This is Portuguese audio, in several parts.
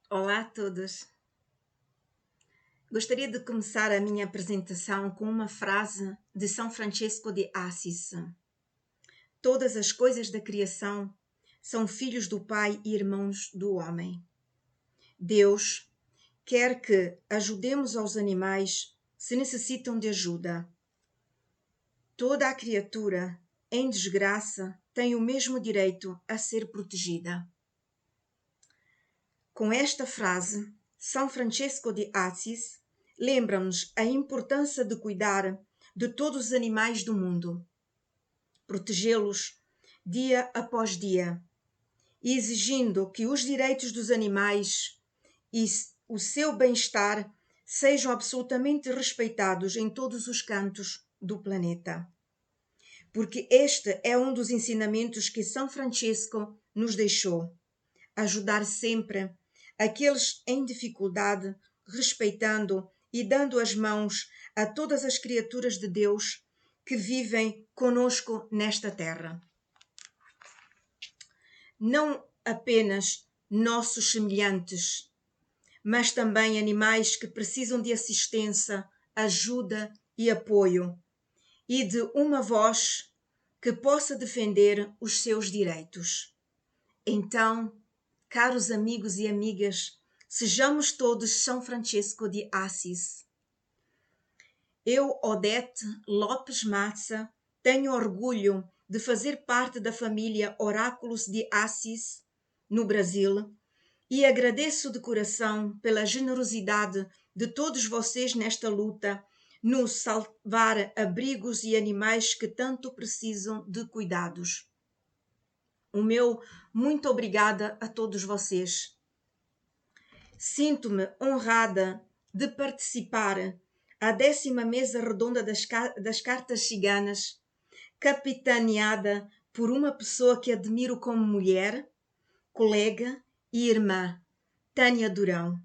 Olá a todos. Gostaria de começar a minha apresentação com uma frase de São Francisco de Assis. Todas as coisas da criação são filhos do Pai e irmãos do homem. Deus quer que ajudemos aos animais se necessitam de ajuda. Toda a criatura em desgraça tem o mesmo direito a ser protegida. Com esta frase, São Francisco de Assis lembra-nos a importância de cuidar de todos os animais do mundo, protegê-los dia após dia, e exigindo que os direitos dos animais e o seu bem-estar sejam absolutamente respeitados em todos os cantos do planeta. Porque este é um dos ensinamentos que São Francisco nos deixou: ajudar sempre aqueles em dificuldade, respeitando e dando as mãos a todas as criaturas de Deus que vivem conosco nesta terra. Não apenas nossos semelhantes, mas também animais que precisam de assistência, ajuda e apoio, e de uma voz que possa defender os seus direitos. Então, caros amigos e amigas, sejamos todos São Francisco de Assis. Eu, Odete Lopes Massa, tenho orgulho de fazer parte da família Oráculos de Assis, no Brasil, e agradeço de coração pela generosidade de todos vocês nesta luta, no salvar abrigos e animais que tanto precisam de cuidados. O meu muito obrigada a todos vocês. Sinto-me honrada de participar à 10ª mesa redonda das cartas ciganas, capitaneada por uma pessoa que admiro como mulher, colega e irmã, Tânia Durão.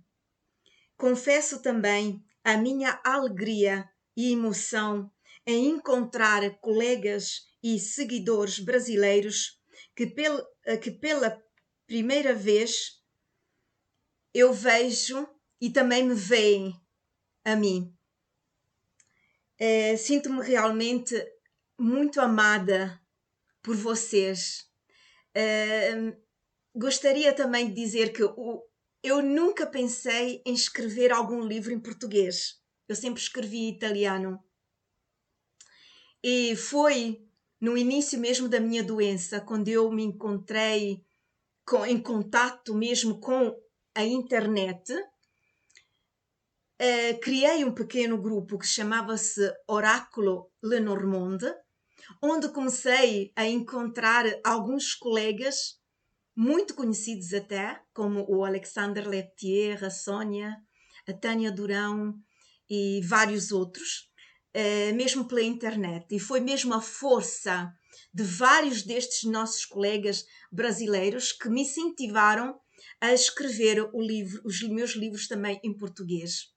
Confesso também a minha alegria e emoção em encontrar colegas e seguidores brasileiros que pela primeira vez eu vejo e também me veem a mim. Sinto-me realmente muito amada por vocês. Gostaria também de dizer que eu nunca pensei em escrever algum livro em português. Eu sempre escrevi em italiano. E foi no início mesmo da minha doença, quando eu me encontrei em contato mesmo com a internet, criei um pequeno grupo que chamava-se Oráculo Lenormand, onde comecei a encontrar alguns colegas muito conhecidos até, como o Alexander Leptier, a Sónia, a Tânia Durão e vários outros, mesmo pela internet. E foi mesmo a força de vários destes nossos colegas brasileiros que me incentivaram a escrever os meus livros também em português.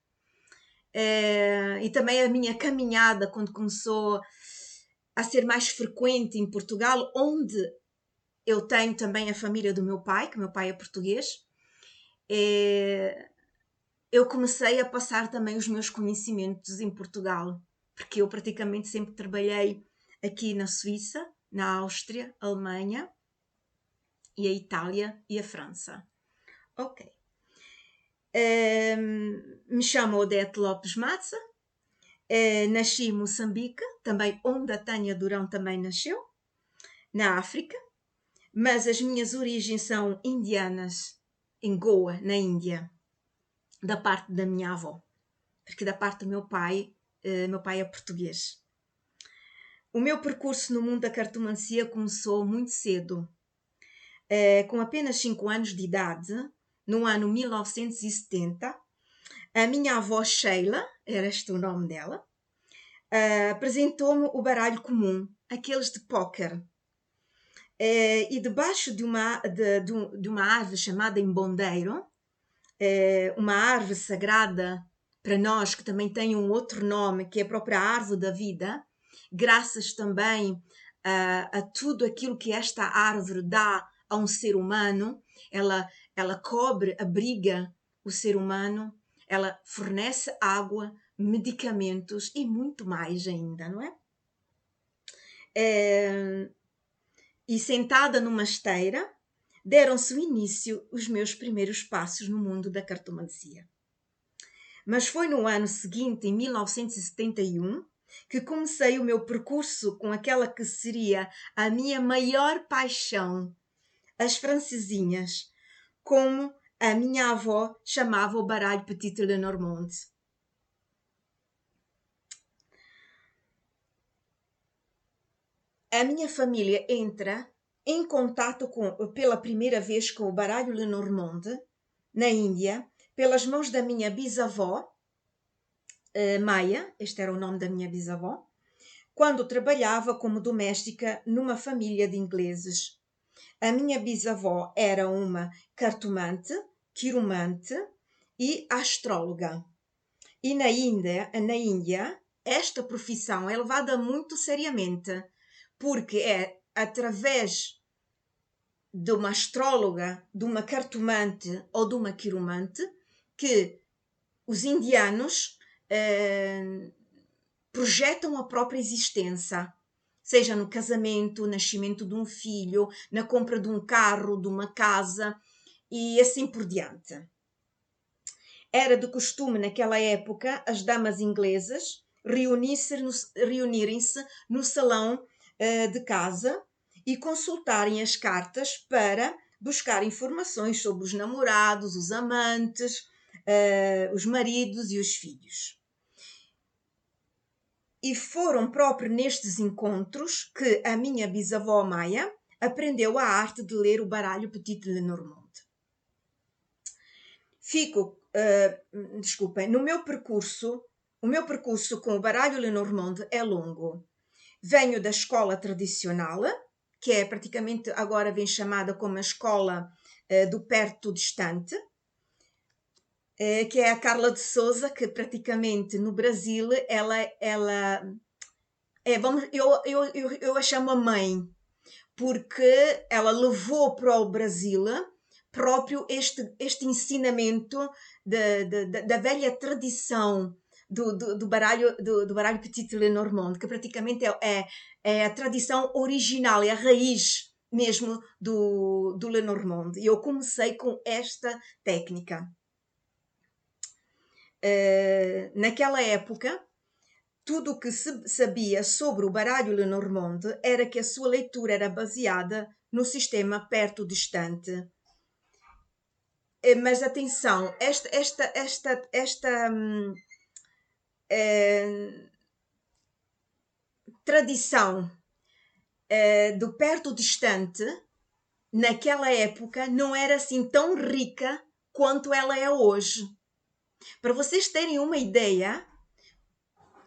E também a minha caminhada, quando começou a ser mais frequente em Portugal, onde eu tenho também a família do meu pai, que meu pai é português, eu comecei a passar também os meus conhecimentos em Portugal, porque eu praticamente sempre trabalhei aqui na Suíça, na Áustria, Alemanha, e a Itália e a França. Ok. Me chamo Odete Lopes Massa, nasci em Moçambique, também onde a Tânia Durão também nasceu, na África, mas as minhas origens são indianas, em Goa, na Índia, da parte da minha avó, porque da parte do meu pai é português. O meu percurso no mundo da cartomancia começou muito cedo, com apenas 5 anos de idade, no ano 1970, a minha avó Sheila, era este o nome dela, apresentou-me o baralho comum, aqueles de póquer. E debaixo de uma árvore chamada embondeiro, uma árvore sagrada para nós, que também tem um outro nome, que é a própria árvore da vida, graças também a tudo aquilo que esta árvore dá a um ser humano. Ela ela cobre, abriga o ser humano, ela fornece água, medicamentos e muito mais ainda, não é? E sentada numa esteira, deram-se o início os meus primeiros passos no mundo da cartomancia. Mas foi no ano seguinte, em 1971, que comecei o meu percurso com aquela que seria a minha maior paixão, as francesinhas, como a minha avó chamava o baralho Petit Lenormand. A minha família entra em contato pela primeira vez com o baralho Lenormand, na Índia, pelas mãos da minha bisavó, Maia, este era o nome da minha bisavó, quando trabalhava como doméstica numa família de ingleses. A minha bisavó era uma cartomante, quiromante e astróloga. E na Índia, esta profissão é levada muito seriamente, porque é através de uma astróloga, de uma cartomante ou de uma quiromante que os indianos projetam a própria existência, seja no casamento, nascimento de um filho, na compra de um carro, de uma casa e assim por diante. Era de costume naquela época as damas inglesas reunirem-se no salão de casa e consultarem as cartas para buscar informações sobre os namorados, os amantes, os maridos e os filhos. E foram próprios nestes encontros que a minha bisavó Maia aprendeu a arte de ler o baralho Petit Lenormand. O meu percurso com o baralho Lenormand é longo. Venho da escola tradicional, que é praticamente agora vem chamada como a escola do perto distante, que é a Carla de Souza, que praticamente no Brasil eu a chamo a mãe, porque ela levou para o Brasil próprio este ensinamento da velha tradição do baralho Petit Lenormand, que praticamente é a tradição original, é a raiz mesmo do Lenormand. E eu comecei com esta técnica. Naquela época, tudo o que se sabia sobre o baralho Lenormand era que a sua leitura era baseada no sistema perto-distante. Mas atenção, esta tradição do perto-distante, naquela época, não era assim tão rica quanto ela é hoje. Para vocês terem uma ideia,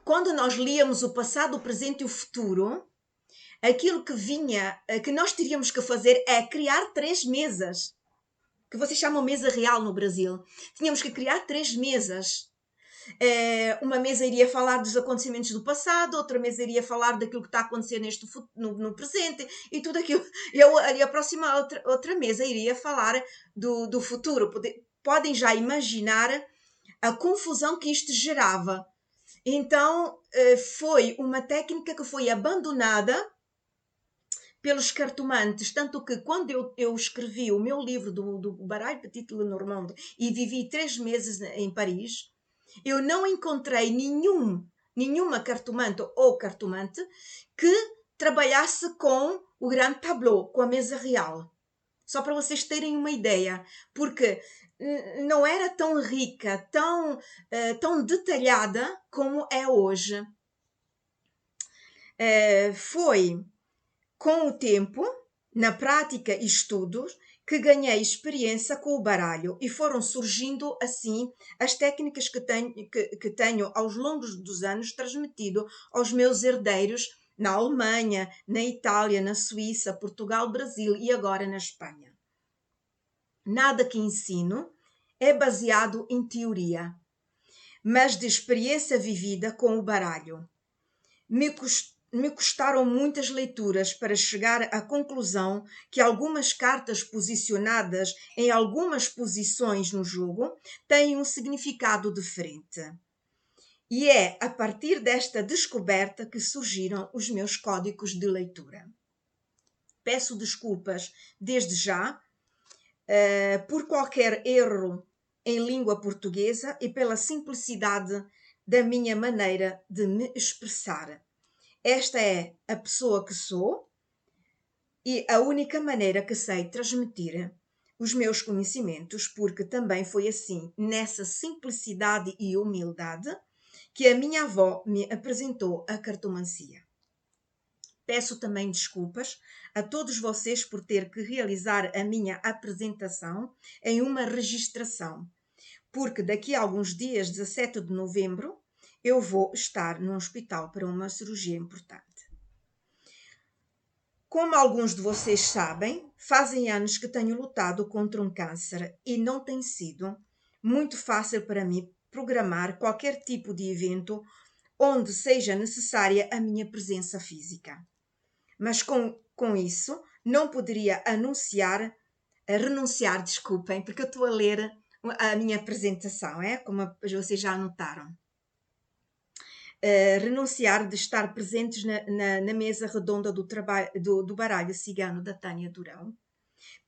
quando nós líamos o passado, o presente e o futuro, aquilo que nós teríamos que fazer é criar 3 mesas, que vocês chamam mesa real no Brasil. Tínhamos que criar 3 mesas. Uma mesa iria falar dos acontecimentos do passado, outra mesa iria falar daquilo que está a acontecer no presente e tudo aquilo. E a próxima outra mesa iria falar do futuro. Podem já imaginar a confusão que isto gerava. Então, foi uma técnica que foi abandonada pelos cartomantes, tanto que quando eu escrevi o meu livro do baralho Petit Lenormand e vivi 3 meses em Paris, eu não encontrei nenhuma cartomante ou cartomante que trabalhasse com o grande tableau, com a mesa real. Só para vocês terem uma ideia, porque não era tão rica, tão detalhada como é hoje. Foi com o tempo, na prática e estudos, que ganhei experiência com o baralho e foram surgindo assim as técnicas que tenho aos longos dos anos transmitido aos meus herdeiros na Alemanha, na Itália, na Suíça, Portugal, Brasil e agora na Espanha. Nada que ensino é baseado em teoria, mas de experiência vivida com o baralho. Me me custaram muitas leituras para chegar à conclusão que algumas cartas posicionadas em algumas posições no jogo têm um significado diferente. E é a partir desta descoberta que surgiram os meus códigos de leitura. Peço desculpas desde já por qualquer erro em língua portuguesa e pela simplicidade da minha maneira de me expressar. Esta é a pessoa que sou e a única maneira que sei transmitir os meus conhecimentos, porque também foi assim, nessa simplicidade e humildade, que a minha avó me apresentou a cartomancia. Peço também desculpas a todos vocês por ter que realizar a minha apresentação em uma registração, porque daqui a alguns dias, 17 de novembro, eu vou estar no hospital para uma cirurgia importante. Como alguns de vocês sabem, fazem anos que tenho lutado contra um câncer e não tem sido muito fácil para mim programar qualquer tipo de evento onde seja necessária a minha presença física. Mas com isso, não poderia renunciar, desculpem, porque eu estou a ler a minha apresentação, como vocês já notaram. Renunciar de estar presentes na mesa redonda do baralho cigano da Tânia Durão,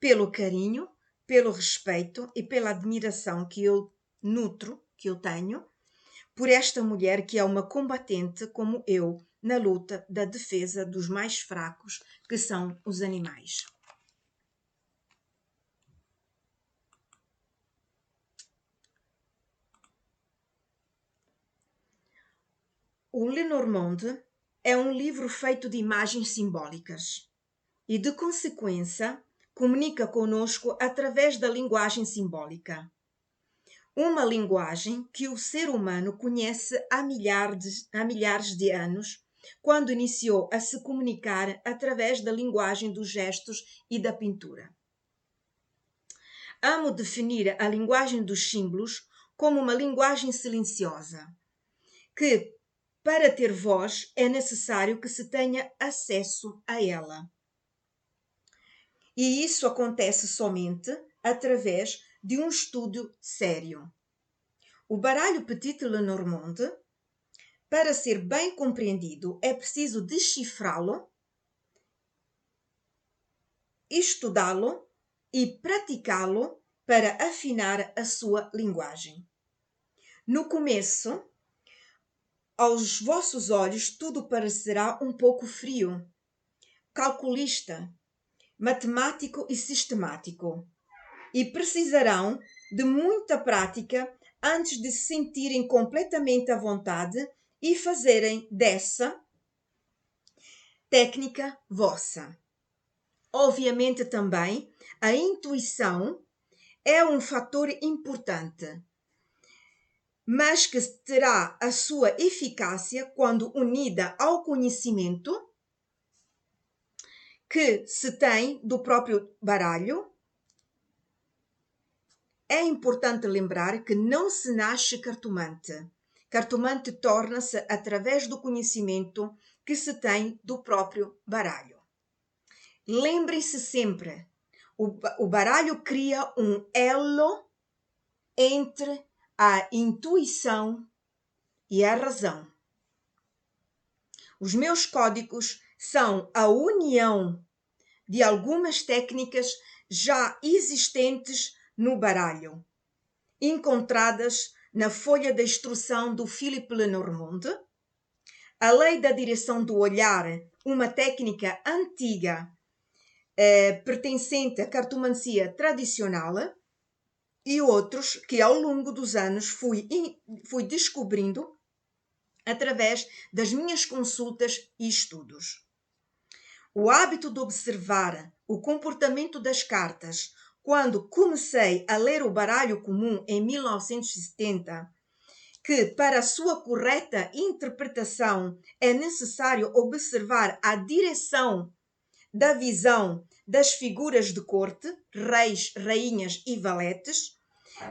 pelo carinho, pelo respeito e pela admiração que eu nutro, que eu tenho, por esta mulher que é uma combatente como eu, na luta da defesa dos mais fracos, que são os animais. O Lenormand é um livro feito de imagens simbólicas e, de consequência, comunica conosco através da linguagem simbólica. Uma linguagem que o ser humano conhece há milhares de anos, quando iniciou a se comunicar através da linguagem dos gestos e da pintura. Amo definir a linguagem dos símbolos como uma linguagem silenciosa, que, para ter voz, é necessário que se tenha acesso a ela. E isso acontece somente através de um estudo sério. O baralho Petit Lenormand, para ser bem compreendido, é preciso decifrá-lo, estudá-lo e praticá-lo para afinar a sua linguagem. No começo, aos vossos olhos, tudo parecerá um pouco frio, calculista, matemático e sistemático, e precisarão de muita prática antes de se sentirem completamente à vontade e fazerem dessa técnica vossa. Obviamente também a intuição é um fator importante, mas que terá a sua eficácia quando unida ao conhecimento que se tem do próprio baralho. É importante lembrar que não se nasce cartomante. Cartomante torna-se através do conhecimento que se tem do próprio baralho. Lembrem-se sempre, o baralho cria um elo entre a intuição e a razão. Os meus códigos são a união de algumas técnicas já existentes no baralho, encontradas na folha de instrução do Philippe Lenormand, a lei da direção do olhar, uma técnica antiga pertencente à cartomancia tradicional, e outros que ao longo dos anos fui descobrindo através das minhas consultas e estudos. O hábito de observar o comportamento das cartas quando comecei a ler o baralho comum em 1970, que para a sua correta interpretação é necessário observar a direção da visão das figuras de corte, reis, rainhas e valetes,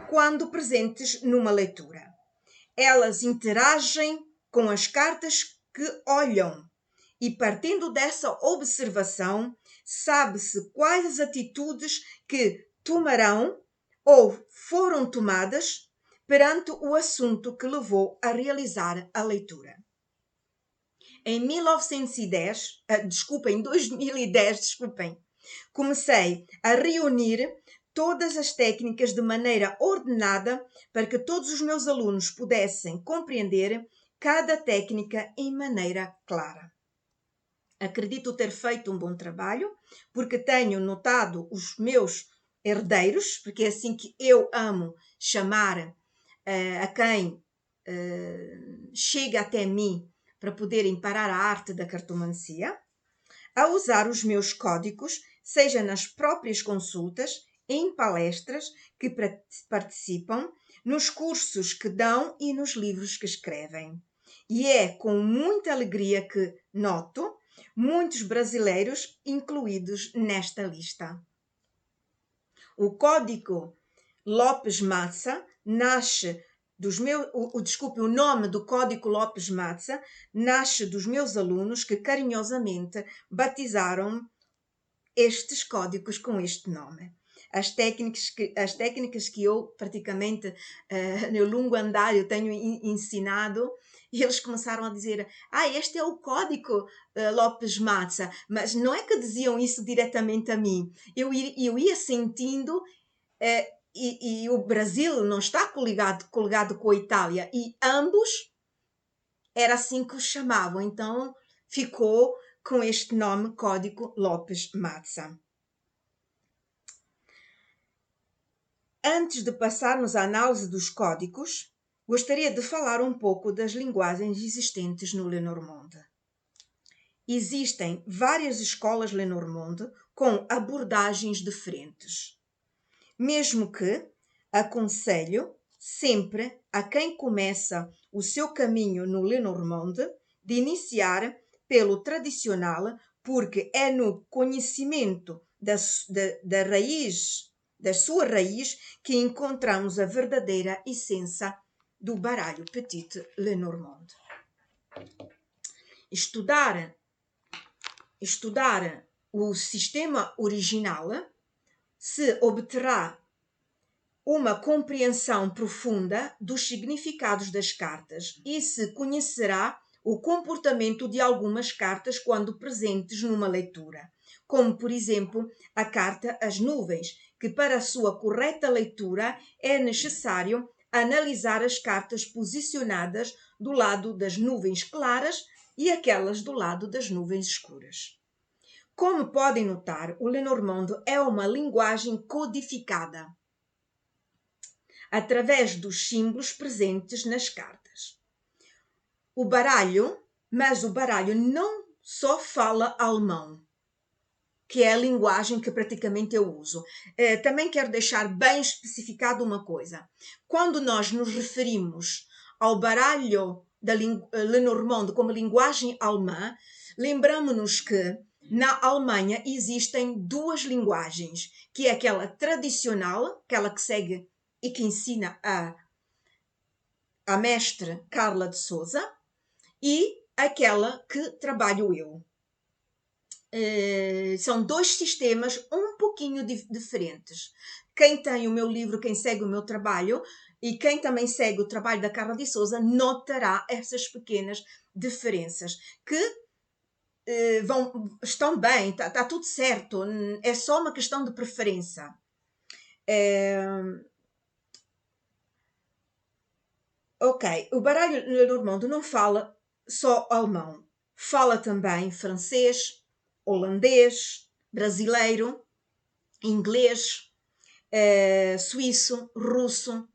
quando presentes numa leitura. Elas interagem com as cartas que olham e partindo dessa observação, sabe-se quais as atitudes que tomarão ou foram tomadas perante o assunto que levou a realizar a leitura. Em 2010, comecei a reunir todas as técnicas de maneira ordenada para que todos os meus alunos pudessem compreender cada técnica em maneira clara. Acredito ter feito um bom trabalho, porque tenho notado os meus herdeiros, porque é assim que eu amo chamar a quem chega até mim para poderem parar a arte da cartomancia, a usar os meus códigos, seja nas próprias consultas, em palestras que participam, nos cursos que dão e nos livros que escrevem. E é com muita alegria que noto muitos brasileiros incluídos nesta lista. O código Lopes Massa nasce o nome do Código Lopes Massa nasce dos meus alunos que carinhosamente batizaram estes códigos com este nome. As técnicas que eu praticamente no longo andar eu tenho ensinado, e eles começaram a dizer, este é o código Lopes Massa, mas não é que diziam isso diretamente a mim, eu ia sentindo, e o Brasil não está coligado com a Itália, e ambos era assim que os chamavam, então ficou com este nome, Código Lopes Massa. Antes de passarmos à análise dos códigos, gostaria de falar um pouco das linguagens existentes no Lenormand. Existem várias escolas Lenormand com abordagens diferentes. Mesmo que aconselho sempre a quem começa o seu caminho no Lenormand de iniciar pelo tradicional, porque é no conhecimento da sua raiz que encontramos a verdadeira essência do baralho Petit Lenormand. Estudar o sistema original se obterá uma compreensão profunda dos significados das cartas e se conhecerá o comportamento de algumas cartas quando presentes numa leitura, como, por exemplo, a carta As Nuvens, que para a sua correta leitura é necessário analisar as cartas posicionadas do lado das nuvens claras e aquelas do lado das nuvens escuras. Como podem notar, o Lenormand é uma linguagem codificada através dos símbolos presentes nas cartas. Mas o baralho não só fala alemão, que é a linguagem que praticamente eu uso. Também quero deixar bem especificado uma coisa. Quando nós nos referimos ao baralho da Lenormand como linguagem alemã, lembramos-nos que na Alemanha existem duas linguagens, que é aquela tradicional, aquela que segue e que ensina a mestre Carla de Souza, e aquela que trabalho eu. São dois sistemas um pouquinho diferentes. Quem tem o meu livro, quem segue o meu trabalho e quem também segue o trabalho da Carla de Souza notará essas pequenas diferenças que estão bem, está tudo certo, é só uma questão de preferência. Ok, o baralho Lenormand não fala só alemão, fala também francês, holandês, brasileiro, inglês, suíço, russo,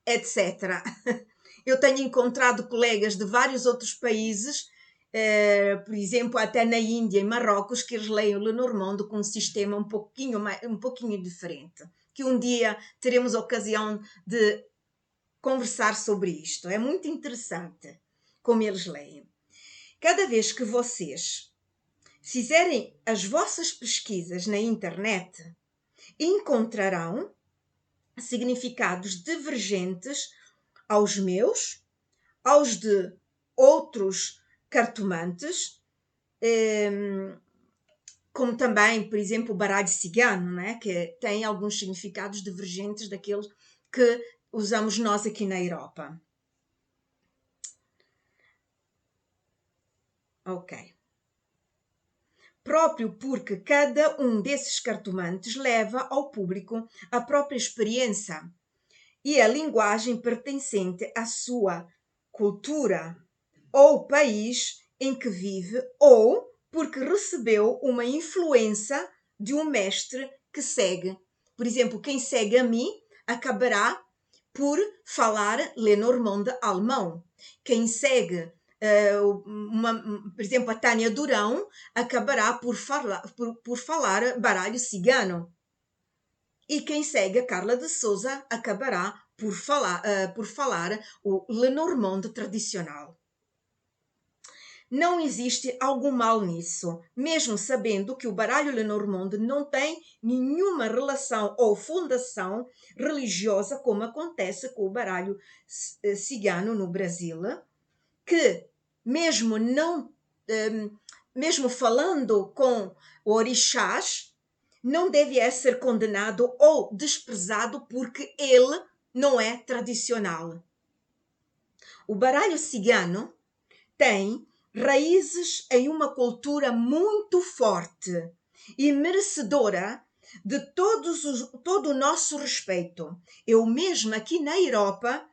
etc. Eu tenho encontrado colegas de vários outros países, por exemplo, até na Índia e Marrocos, que eles leem o Lenormand com um sistema um pouquinho diferente, que um dia teremos a ocasião de conversar sobre isto. É muito interessante como eles leem. Cada vez que vocês fizerem as vossas pesquisas na internet, encontrarão significados divergentes aos meus, aos de outros cartomantes, como também, por exemplo, o baralho cigano, né? Que tem alguns significados divergentes daqueles que usamos nós aqui na Europa. Ok. Próprio porque cada um desses cartomantes leva ao público a própria experiência e a linguagem pertencente à sua cultura ou país em que vive, ou porque recebeu uma influência de um mestre que segue. Por exemplo, quem segue a mim acabará por falar Lenormand alemão. Quem segue, por exemplo, a Tânia Durão acabará por falar baralho cigano. E quem segue a Carla de Souza acabará por falar o Lenormand tradicional. Não existe algum mal nisso, mesmo sabendo que o baralho Lenormand não tem nenhuma relação ou fundação religiosa, como acontece com o baralho cigano no Brasil, que mesmo mesmo falando com orixás, não deve ser condenado ou desprezado porque ele não é tradicional. O baralho cigano tem raízes em uma cultura muito forte e merecedora de todo o nosso respeito. Eu mesmo aqui na Europa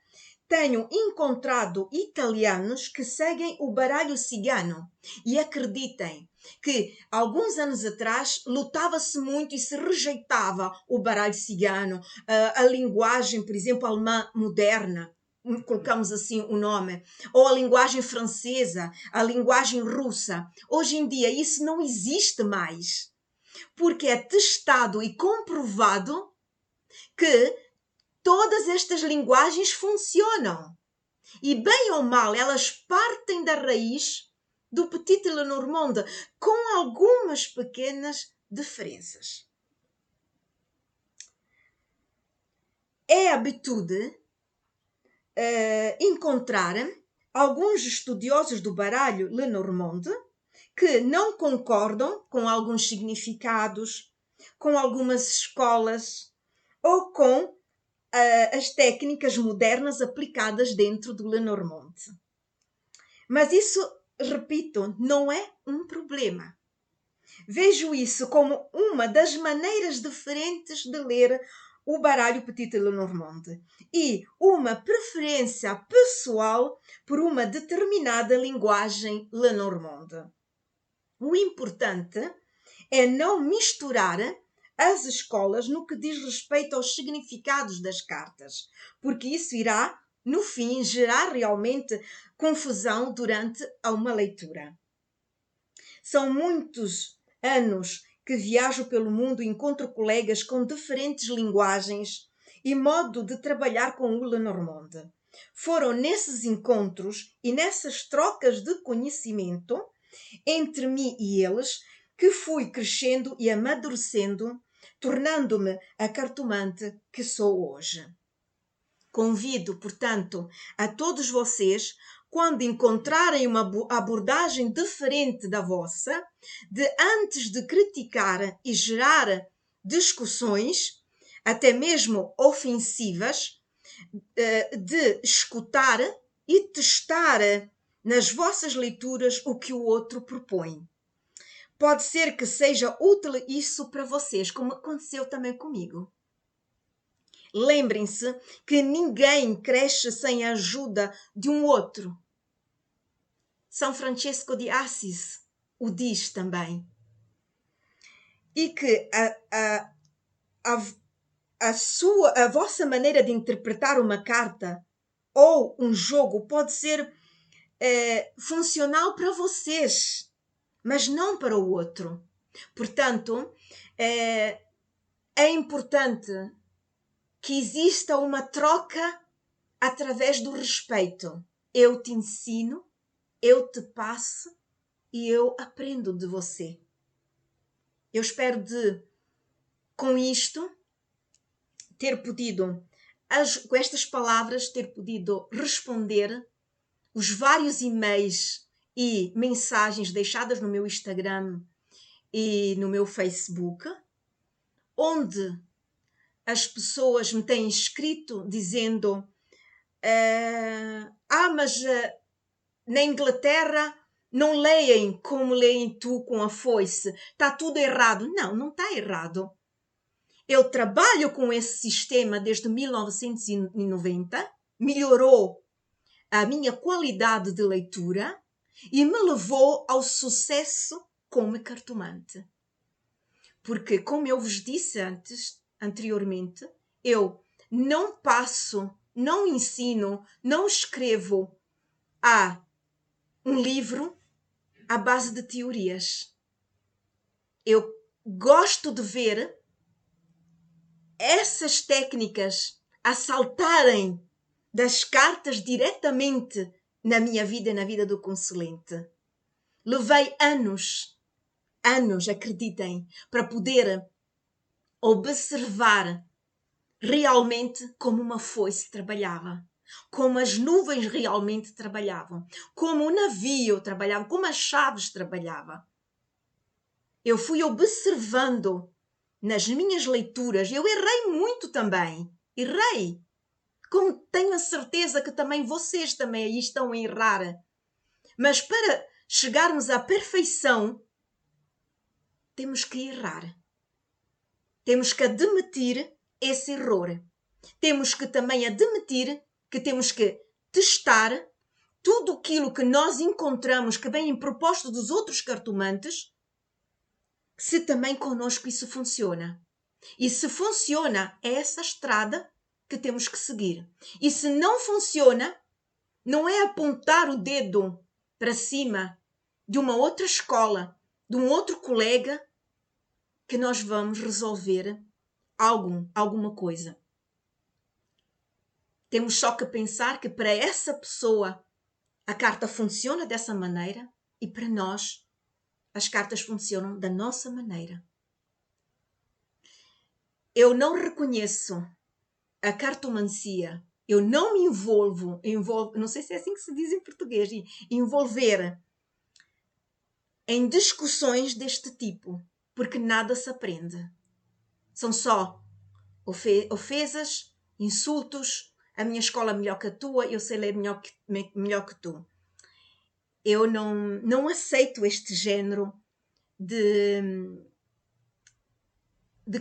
tenho encontrado italianos que seguem o baralho cigano e acreditem que alguns anos atrás lutava-se muito e se rejeitava o baralho cigano, a linguagem, por exemplo, alemã moderna, colocamos assim o nome, ou a linguagem francesa, a linguagem russa. Hoje em dia isso não existe mais, porque é testado e comprovado que todas estas linguagens funcionam. E bem ou mal, elas partem da raiz do Petit Lenormand, com algumas pequenas diferenças. É habitude encontrar alguns estudiosos do baralho Lenormand que não concordam com alguns significados, com algumas escolas ou com as técnicas modernas aplicadas dentro do Lenormand. Mas isso, repito, não é um problema. Vejo isso como uma das maneiras diferentes de ler o baralho Petit Lenormand e uma preferência pessoal por uma determinada linguagem Lenormand. O importante é não misturar as escolas no que diz respeito aos significados das cartas, porque isso irá, no fim, gerar realmente confusão durante uma leitura. São muitos anos que viajo pelo mundo e encontro colegas com diferentes linguagens e modo de trabalhar com o Lenormand. Foram nesses encontros e nessas trocas de conhecimento entre mim e eles que fui crescendo e amadurecendo, tornando-me a cartomante que sou hoje. Convido, portanto, a todos vocês, quando encontrarem uma abordagem diferente da vossa, de antes de criticar e gerar discussões, até mesmo ofensivas, de escutar e testar nas vossas leituras o que o outro propõe. Pode ser que seja útil isso para vocês, como aconteceu também comigo. Lembrem-se que ninguém cresce sem a ajuda de um outro. São Francisco de Assis o diz também. E que a vossa maneira de interpretar uma carta ou um jogo pode ser funcional para vocês, mas não para o outro. Portanto, é importante que exista uma troca através do respeito. Eu te ensino, eu te passo e eu aprendo de você. Eu espero com isto, ter podido, com estas palavras, ter podido responder os vários e-mails e mensagens deixadas no meu Instagram e no meu Facebook, onde as pessoas me têm escrito dizendo mas na Inglaterra não leem como leem tu com a foice, está tudo errado. Não, não está errado. Eu trabalho com esse sistema desde 1990, melhorou a minha qualidade de leitura e me levou ao sucesso como cartomante. Porque, como eu vos disse anteriormente, eu não passo, não ensino, não escrevo um livro à base de teorias. Eu gosto de ver essas técnicas a saltarem das cartas diretamente na minha vida e na vida do consulente. Levei anos, acreditem, para poder observar realmente como uma foice trabalhava, como as nuvens realmente trabalhavam, como o navio trabalhava, como as chaves trabalhavam. Eu fui observando nas minhas leituras, eu errei muito também, errei, como tenho a certeza que também vocês também aí estão a errar. Mas para chegarmos à perfeição, temos que errar. Temos que admitir esse erro. Temos que também admitir que temos que testar tudo aquilo que nós encontramos que vem em proposta dos outros cartomantes, se também connosco isso funciona. E se funciona, é essa estrada que temos que seguir. E se não funciona, não é apontar o dedo para cima de uma outra escola, de um outro colega, que nós vamos resolver alguma coisa. Temos só que pensar que para essa pessoa a carta funciona dessa maneira e para nós as cartas funcionam da nossa maneira. Eu não reconheço a cartomancia, eu não me envolvo, não sei se é assim que se diz em português, envolver em discussões deste tipo, porque nada se aprende. São só ofensas, insultos, a minha escola é melhor que a tua, eu sei ler melhor que tu. Eu não aceito este género de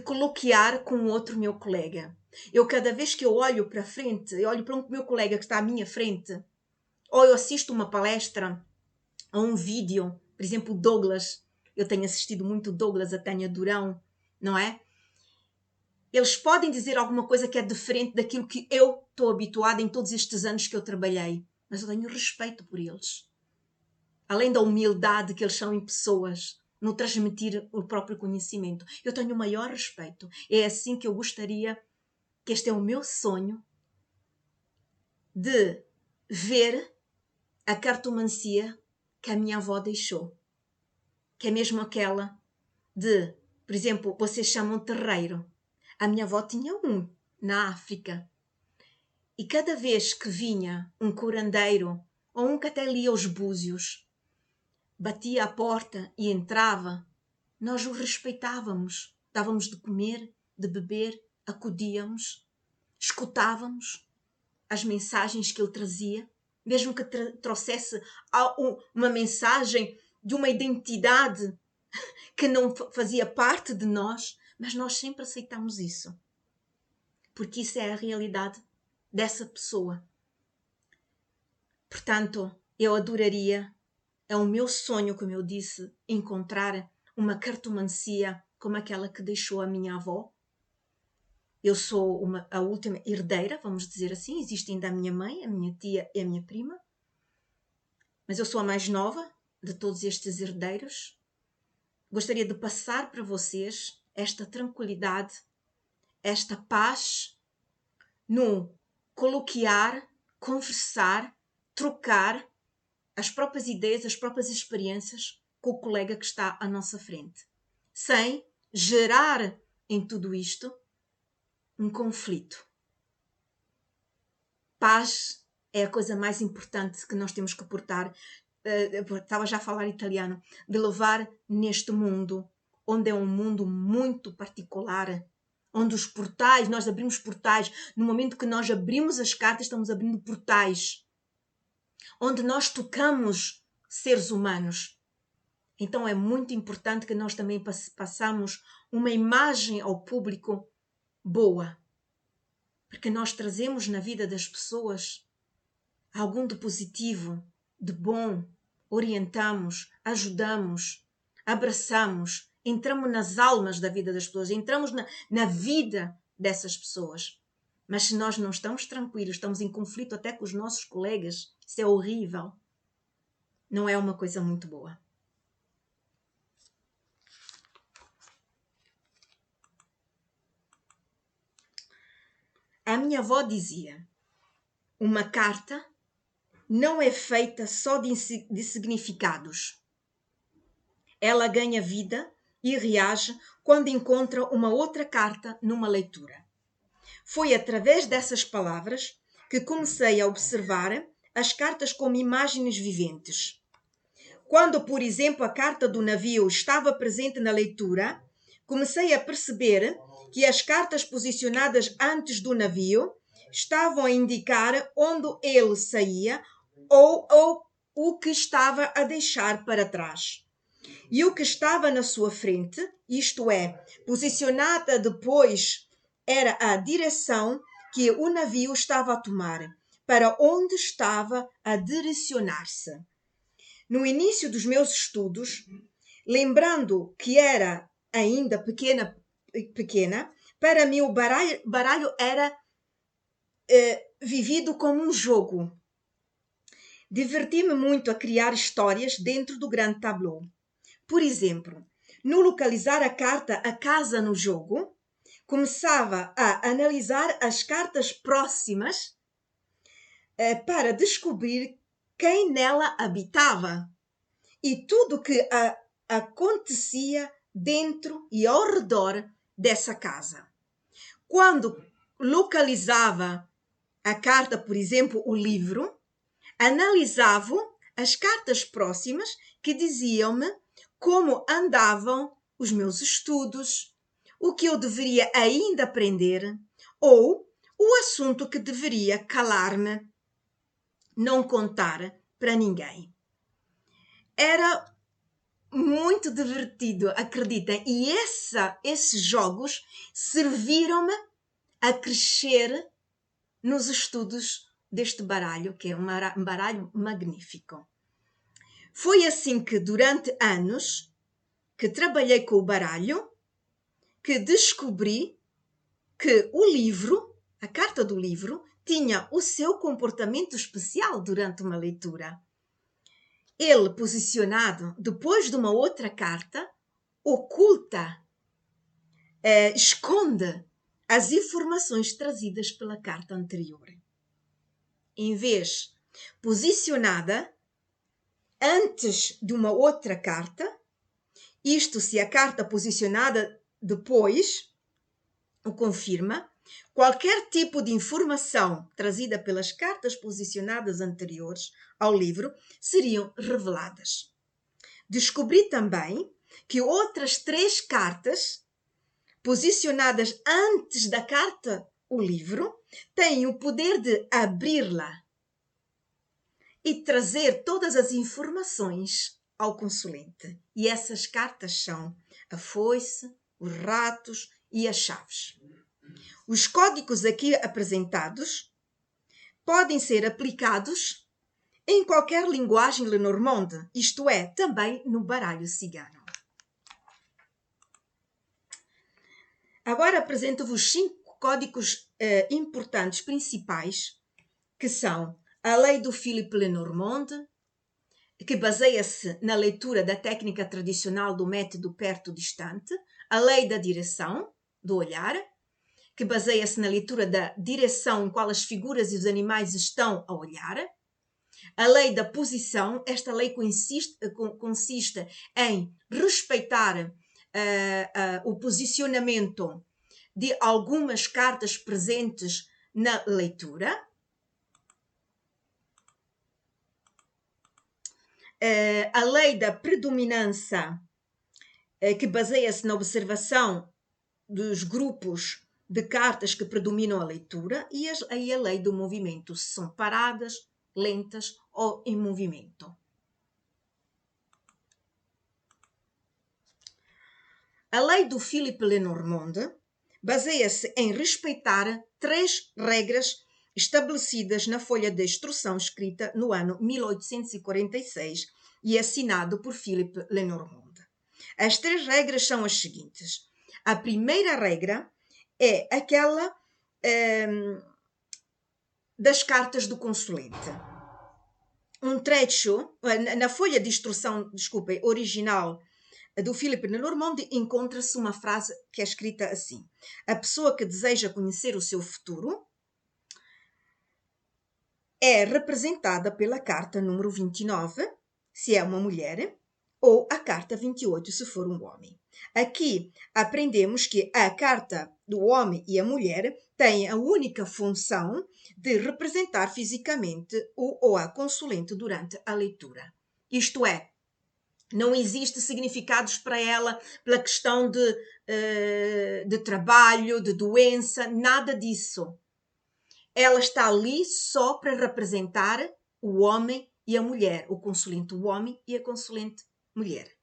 coloquiar com outro meu colega. Eu, cada vez que eu olho para frente, eu olho para um meu colega que está à minha frente, ou eu assisto uma palestra, ou um vídeo, por exemplo, Douglas, eu tenho assistido muito Douglas, a Tânia Durão, não é? Eles podem dizer alguma coisa que é diferente daquilo que eu estou habituada em todos estes anos que eu trabalhei, mas eu tenho respeito por eles. Além da humildade que eles são em pessoas, no transmitir o próprio conhecimento, eu tenho o maior respeito. É assim que eu gostaria, que este é o meu sonho, de ver a cartomancia que a minha avó deixou. Que é mesmo aquela de, por exemplo, vocês chamam terreiro. A minha avó tinha um na África. E cada vez que vinha um curandeiro, ou um que até lia os búzios, batia à porta e entrava, nós o respeitávamos, dávamos de comer, de beber, acudíamos, escutávamos as mensagens que ele trazia, mesmo que trouxesse uma mensagem de uma identidade que não fazia parte de nós, mas nós sempre aceitamos isso, porque isso é a realidade dessa pessoa. Portanto, eu adoraria, é o meu sonho, como eu disse, encontrar uma cartomancia como aquela que deixou a minha avó. Eu sou a última herdeira, vamos dizer assim. Existe ainda a minha mãe, a minha tia e a minha prima, mas eu sou a mais nova de todos estes herdeiros. Gostaria de passar para vocês esta tranquilidade, esta paz no coloquiar, conversar, trocar as próprias ideias, as próprias experiências com o colega que está à nossa frente, sem gerar em tudo isto um conflito. Paz é a coisa mais importante que nós temos que portar estava já a falar italiano, de levar neste mundo, onde é um mundo muito particular, onde os portais, nós abrimos portais, no momento que nós abrimos as cartas, estamos abrindo portais, onde nós tocamos seres humanos. Então é muito importante que nós também passamos uma imagem ao público boa, porque nós trazemos na vida das pessoas algum de positivo, de bom, orientamos, ajudamos, abraçamos, entramos nas almas da vida das pessoas, entramos na vida dessas pessoas. Mas se nós não estamos tranquilos, estamos em conflito até com os nossos colegas, isso é horrível. Não é uma coisa muito boa. A minha avó dizia: uma carta não é feita só de significados. Ela ganha vida e reage quando encontra uma outra carta numa leitura. Foi através dessas palavras que comecei a observar as cartas como imagens viventes. Quando, por exemplo, a carta do navio estava presente na leitura, comecei a perceber que as cartas posicionadas antes do navio estavam a indicar onde ele saía ou o que estava a deixar para trás. E o que estava na sua frente, isto é, posicionada depois, era a direção que o navio estava a tomar, para onde estava a direcionar-se. No início dos meus estudos, lembrando que era ainda pequena, para mim o baralho era vivido como um jogo. Diverti-me muito a criar histórias dentro do grande tableau. Por exemplo, no localizar a carta A Casa no Jogo, começava a analisar as cartas próximas para descobrir quem nela habitava e tudo o que acontecia dentro e ao redor dessa casa. Quando localizava a carta, por exemplo, o livro, analisava as cartas próximas que diziam-me como andavam os meus estudos, o que eu deveria ainda aprender ou o assunto que deveria calar-me, não contar para ninguém. Era muito divertido, acreditem, e esses jogos serviram-me a crescer nos estudos deste baralho, que é um baralho magnífico. Foi assim que, durante anos que trabalhei com o baralho, que descobri que o livro, a carta do livro, tinha o seu comportamento especial durante uma leitura. Ele, posicionado depois de uma outra carta, oculta, esconde as informações trazidas pela carta anterior. Em vez posicionada antes de uma outra carta, isto se a carta posicionada depois o confirma, qualquer tipo de informação trazida pelas cartas posicionadas anteriores ao livro seriam reveladas. Descobri também que outras 3 cartas posicionadas antes da carta o livro têm o poder de abri-la e trazer todas as informações ao consulente. E essas cartas são a foice, os ratos e as chaves. Os códigos aqui apresentados podem ser aplicados em qualquer linguagem lenormande, isto é, também no baralho cigano. Agora apresento-vos 5 códigos importantes, principais, que são a lei do Philippe Lenormand, que baseia-se na leitura da técnica tradicional do método perto-distante, a lei da direção, do olhar, que baseia-se na leitura da direção em qual as figuras e os animais estão a olhar, a lei da posição, esta lei consiste em respeitar o posicionamento de algumas cartas presentes na leitura. A lei da predominância, que baseia-se na observação dos grupos de cartas que predominam a leitura, e a lei do movimento, se são paradas, lentas ou em movimento. A lei do Philippe Lenormand baseia-se em respeitar 3 regras estabelecidas na folha de instrução escrita no ano 1846 e assinado por Philippe Lenormand. As 3 regras são as seguintes. A primeira regra é aquela das cartas do consulente. Um trecho, na folha de instrução, original do Philippe Lenormand, encontra-se uma frase que é escrita assim: a pessoa que deseja conhecer o seu futuro é representada pela carta número 29, se é uma mulher, ou a carta 28, se for um homem. Aqui aprendemos que a carta do homem e a mulher têm a única função de representar fisicamente o ou a consulente durante a leitura. Isto é, não existe significados para ela pela questão de trabalho, de doença, nada disso. Ela está ali só para representar o homem e a mulher, o consulente o homem e a consulente mulher.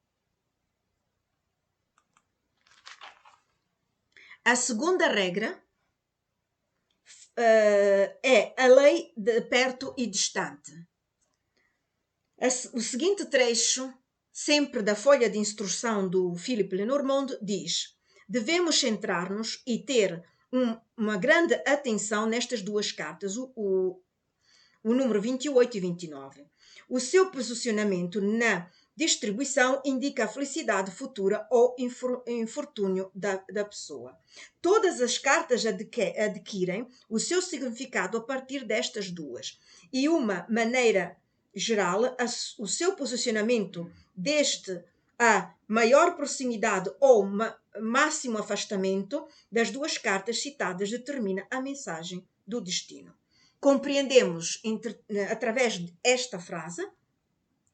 A segunda regra é a lei de perto e distante. O seguinte trecho, sempre da folha de instrução do Philippe Lenormand, diz: devemos centrar-nos e ter uma grande atenção nestas 2 cartas, o número 28 e 29. O seu posicionamento na distribuição indica a felicidade futura ou infortúnio da pessoa. Todas as cartas adquirem o seu significado a partir destas 2. E uma maneira geral, o seu posicionamento desde a maior proximidade ou máximo afastamento das 2 cartas citadas determina a mensagem do destino. Compreendemos, através desta frase,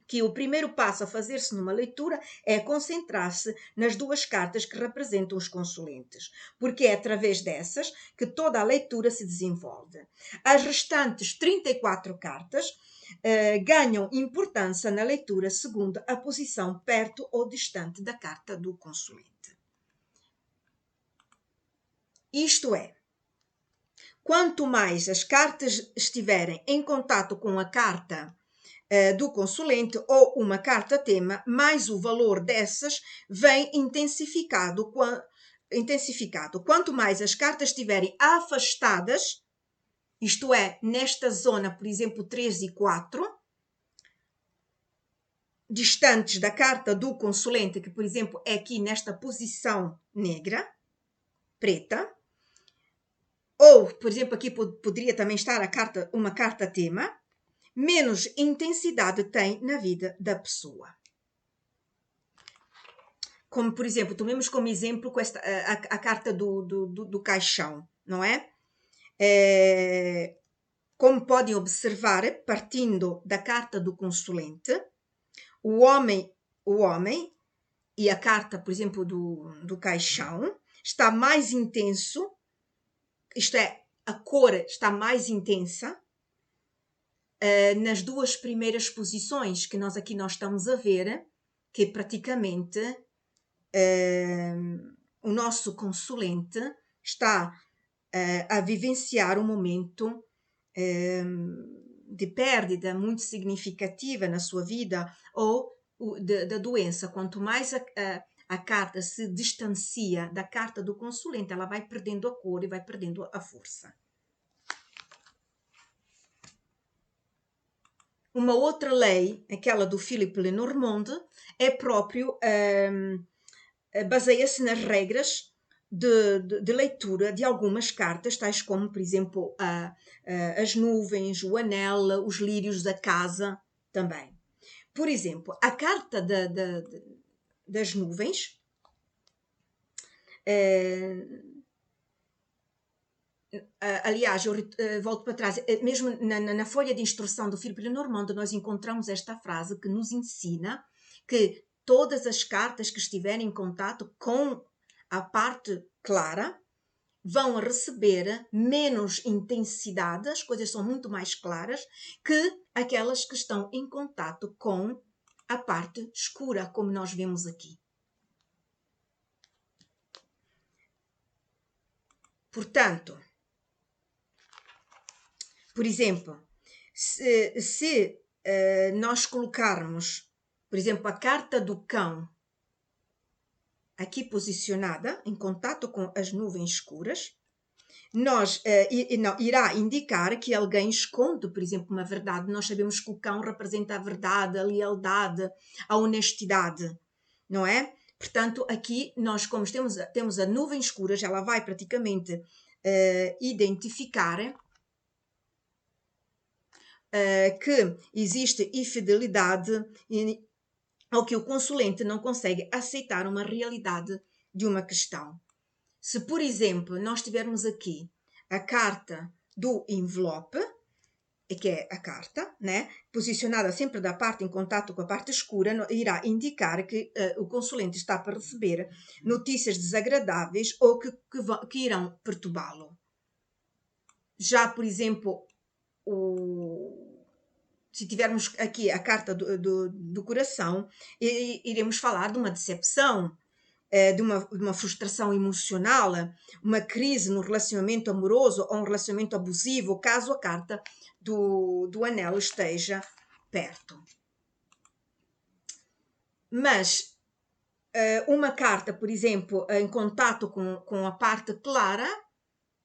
que o primeiro passo a fazer-se numa leitura é concentrar-se nas 2 cartas que representam os consulentes, porque é através dessas que toda a leitura se desenvolve. As restantes 34 cartas ganham importância na leitura segundo a posição perto ou distante da carta do consulente. Isto é, quanto mais as cartas estiverem em contato com a carta do consulente ou uma carta-tema, mais o valor dessas vem intensificado. Quanto mais as cartas estiverem afastadas, isto é, nesta zona, por exemplo, 3 e 4, distantes da carta do consulente, que, por exemplo, é aqui nesta posição negra, preta, ou, por exemplo, aqui poderia também estar uma carta-tema, menos intensidade tem na vida da pessoa. Como, por exemplo, tomemos como exemplo a carta do caixão, não é? Como podem observar, partindo da carta do consulente, o homem e a carta, por exemplo, do caixão, está mais intenso, isto é, a cor está mais intensa nas 2 primeiras posições que nós estamos a ver, que praticamente o nosso consulente está a vivenciar um momento de perda muito significativa na sua vida ou da doença. Quanto mais a carta se distancia da carta do consulente, ela vai perdendo a cor e vai perdendo a força. Uma outra lei, aquela do Philippe Lenormand, é próprio, baseia-se nas regras de leitura de algumas cartas, tais como, por exemplo, as nuvens, o anel, os lírios da casa também. Por exemplo, a carta das nuvens aliás, eu volto para trás, mesmo na folha de instrução do Philippe Lenormand, nós encontramos esta frase que nos ensina que todas as cartas que estiverem em contato com a parte clara vão receber menos intensidade, as coisas são muito mais claras, que aquelas que estão em contato com a parte escura, como nós vemos aqui. Portanto, por exemplo, se nós colocarmos, por exemplo, a carta do cão aqui posicionada em contato com as nuvens escuras, irá indicar que alguém esconde, por exemplo, uma verdade. Nós sabemos que o cão representa a verdade, a lealdade, a honestidade, não é? Portanto, aqui nós, como temos a nuvem escura, ela vai praticamente identificar que existe infidelidade ou que o consulente não consegue aceitar uma realidade de uma questão. Se, por exemplo, nós tivermos aqui a carta do envelope, que é a carta, né, posicionada sempre da parte em contato com a parte escura, irá indicar que o consulente está para receber notícias desagradáveis ou que irão perturbá-lo. Já, por exemplo, se tivermos aqui a carta do coração, iremos falar de uma decepção, de uma frustração emocional, uma crise no relacionamento amoroso ou um relacionamento abusivo, caso a carta do anel esteja perto. Mas uma carta, por exemplo, em contato com a parte clara,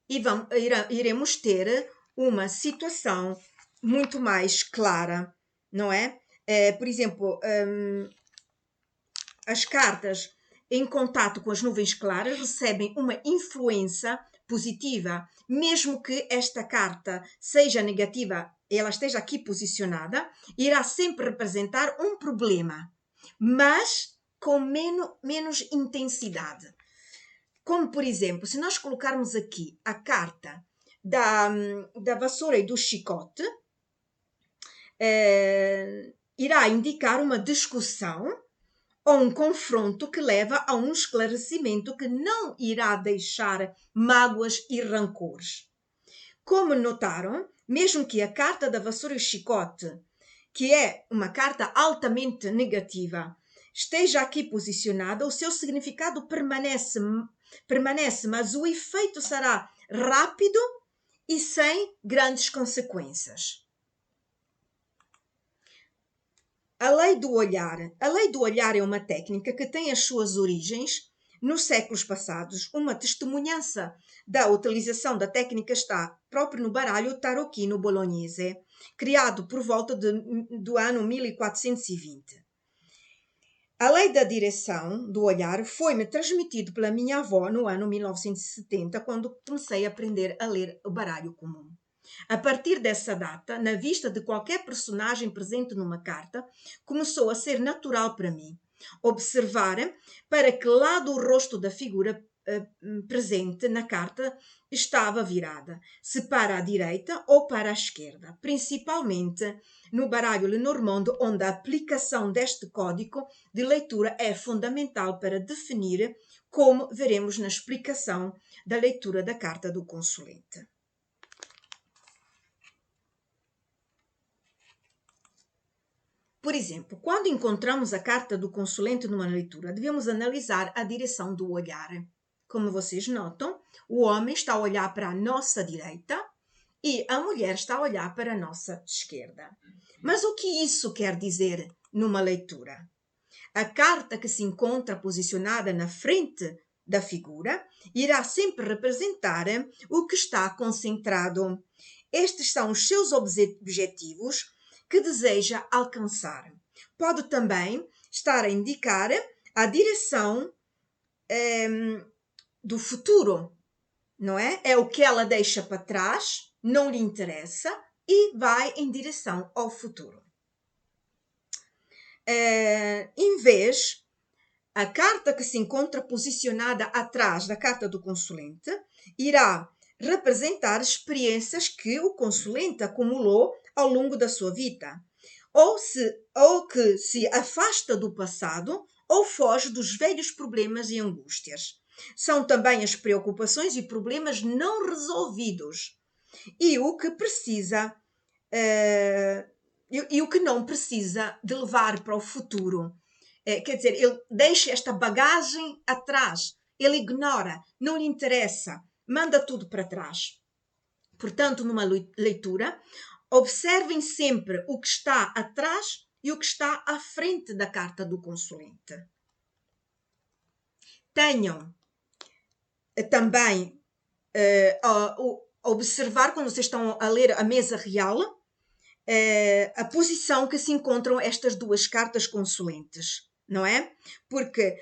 iremos ter uma situação muito mais clara, não é? Por exemplo, as cartas em contato com as nuvens claras recebem uma influência positiva, mesmo que esta carta seja negativa, ela esteja aqui posicionada, irá sempre representar um problema, mas com menos intensidade. Como, por exemplo, se nós colocarmos aqui a carta da vassoura e do chicote, irá indicar uma discussão ou um confronto que leva a um esclarecimento que não irá deixar mágoas e rancores. Como notaram, mesmo que a carta da vassoura e o chicote, que é uma carta altamente negativa, esteja aqui posicionada, o seu significado permanece, mas o efeito será rápido e sem grandes consequências. A lei do olhar. A lei do olhar é uma técnica que tem as suas origens nos séculos passados. Uma testemunhança da utilização da técnica está próprio no baralho tarocchino bolognese, criado por volta do ano 1420. A lei da direção do olhar foi-me transmitido pela minha avó no ano 1970, quando comecei a aprender a ler o baralho comum. A partir dessa data, na vista de qualquer personagem presente numa carta, começou a ser natural para mim observar para que lado o rosto da figura presente na carta estava virada, se para a direita ou para a esquerda, principalmente no baralho Lenormand, onde a aplicação deste código de leitura é fundamental para definir, como veremos na explicação da leitura da carta do consulente. Por exemplo, quando encontramos a carta do consulente numa leitura, devemos analisar a direção do olhar. Como vocês notam, o homem está a olhar para a nossa direita e a mulher está a olhar para a nossa esquerda. Mas o que isso quer dizer numa leitura? A carta que se encontra posicionada na frente da figura irá sempre representar o que está concentrado. Estes são os seus objetivos que deseja alcançar. Pode também estar a indicar a direção do futuro, não é? É o que ela deixa para trás, não lhe interessa e vai em direção ao futuro. Em vez, a carta que se encontra posicionada atrás da carta do consulente irá representar experiências que o consulente acumulou ao longo da sua vida, ou que se afasta do passado ou foge dos velhos problemas e angústias. São também as preocupações e problemas não resolvidos e o que precisa e o que não precisa de levar para o futuro. Quer dizer, ele deixa esta bagagem atrás, ele ignora, não lhe interessa, manda tudo para trás. Portanto, numa leitura, observem sempre o que está atrás e o que está à frente da carta do consulente. Tenham também observar, quando vocês estão a ler a mesa real, a posição que se encontram estas duas cartas consulentes, não é? Porque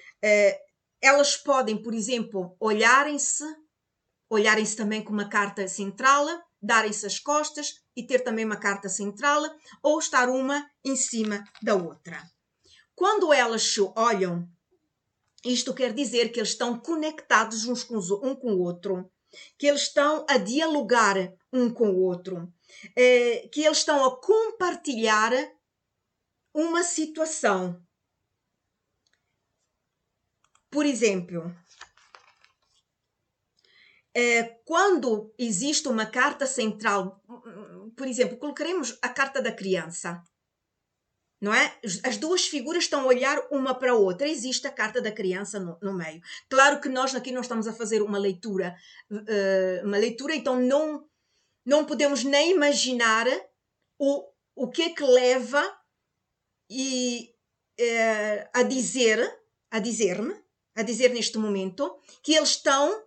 elas podem, por exemplo, olharem-se também com uma carta central, darem-se as costas e ter também uma carta central, ou estar uma em cima da outra. Quando elas se olham, isto quer dizer que eles estão conectados um com o outro, que eles estão a dialogar um com o outro, que eles estão a compartilhar uma situação. Por exemplo, quando existe uma carta central, por exemplo, colocaremos a carta da criança, não é? As duas figuras estão a olhar uma para a outra, existe a carta da criança no meio. Claro que nós aqui não estamos a fazer uma leitura, então não podemos nem imaginar o que é que leva a dizer neste momento que eles estão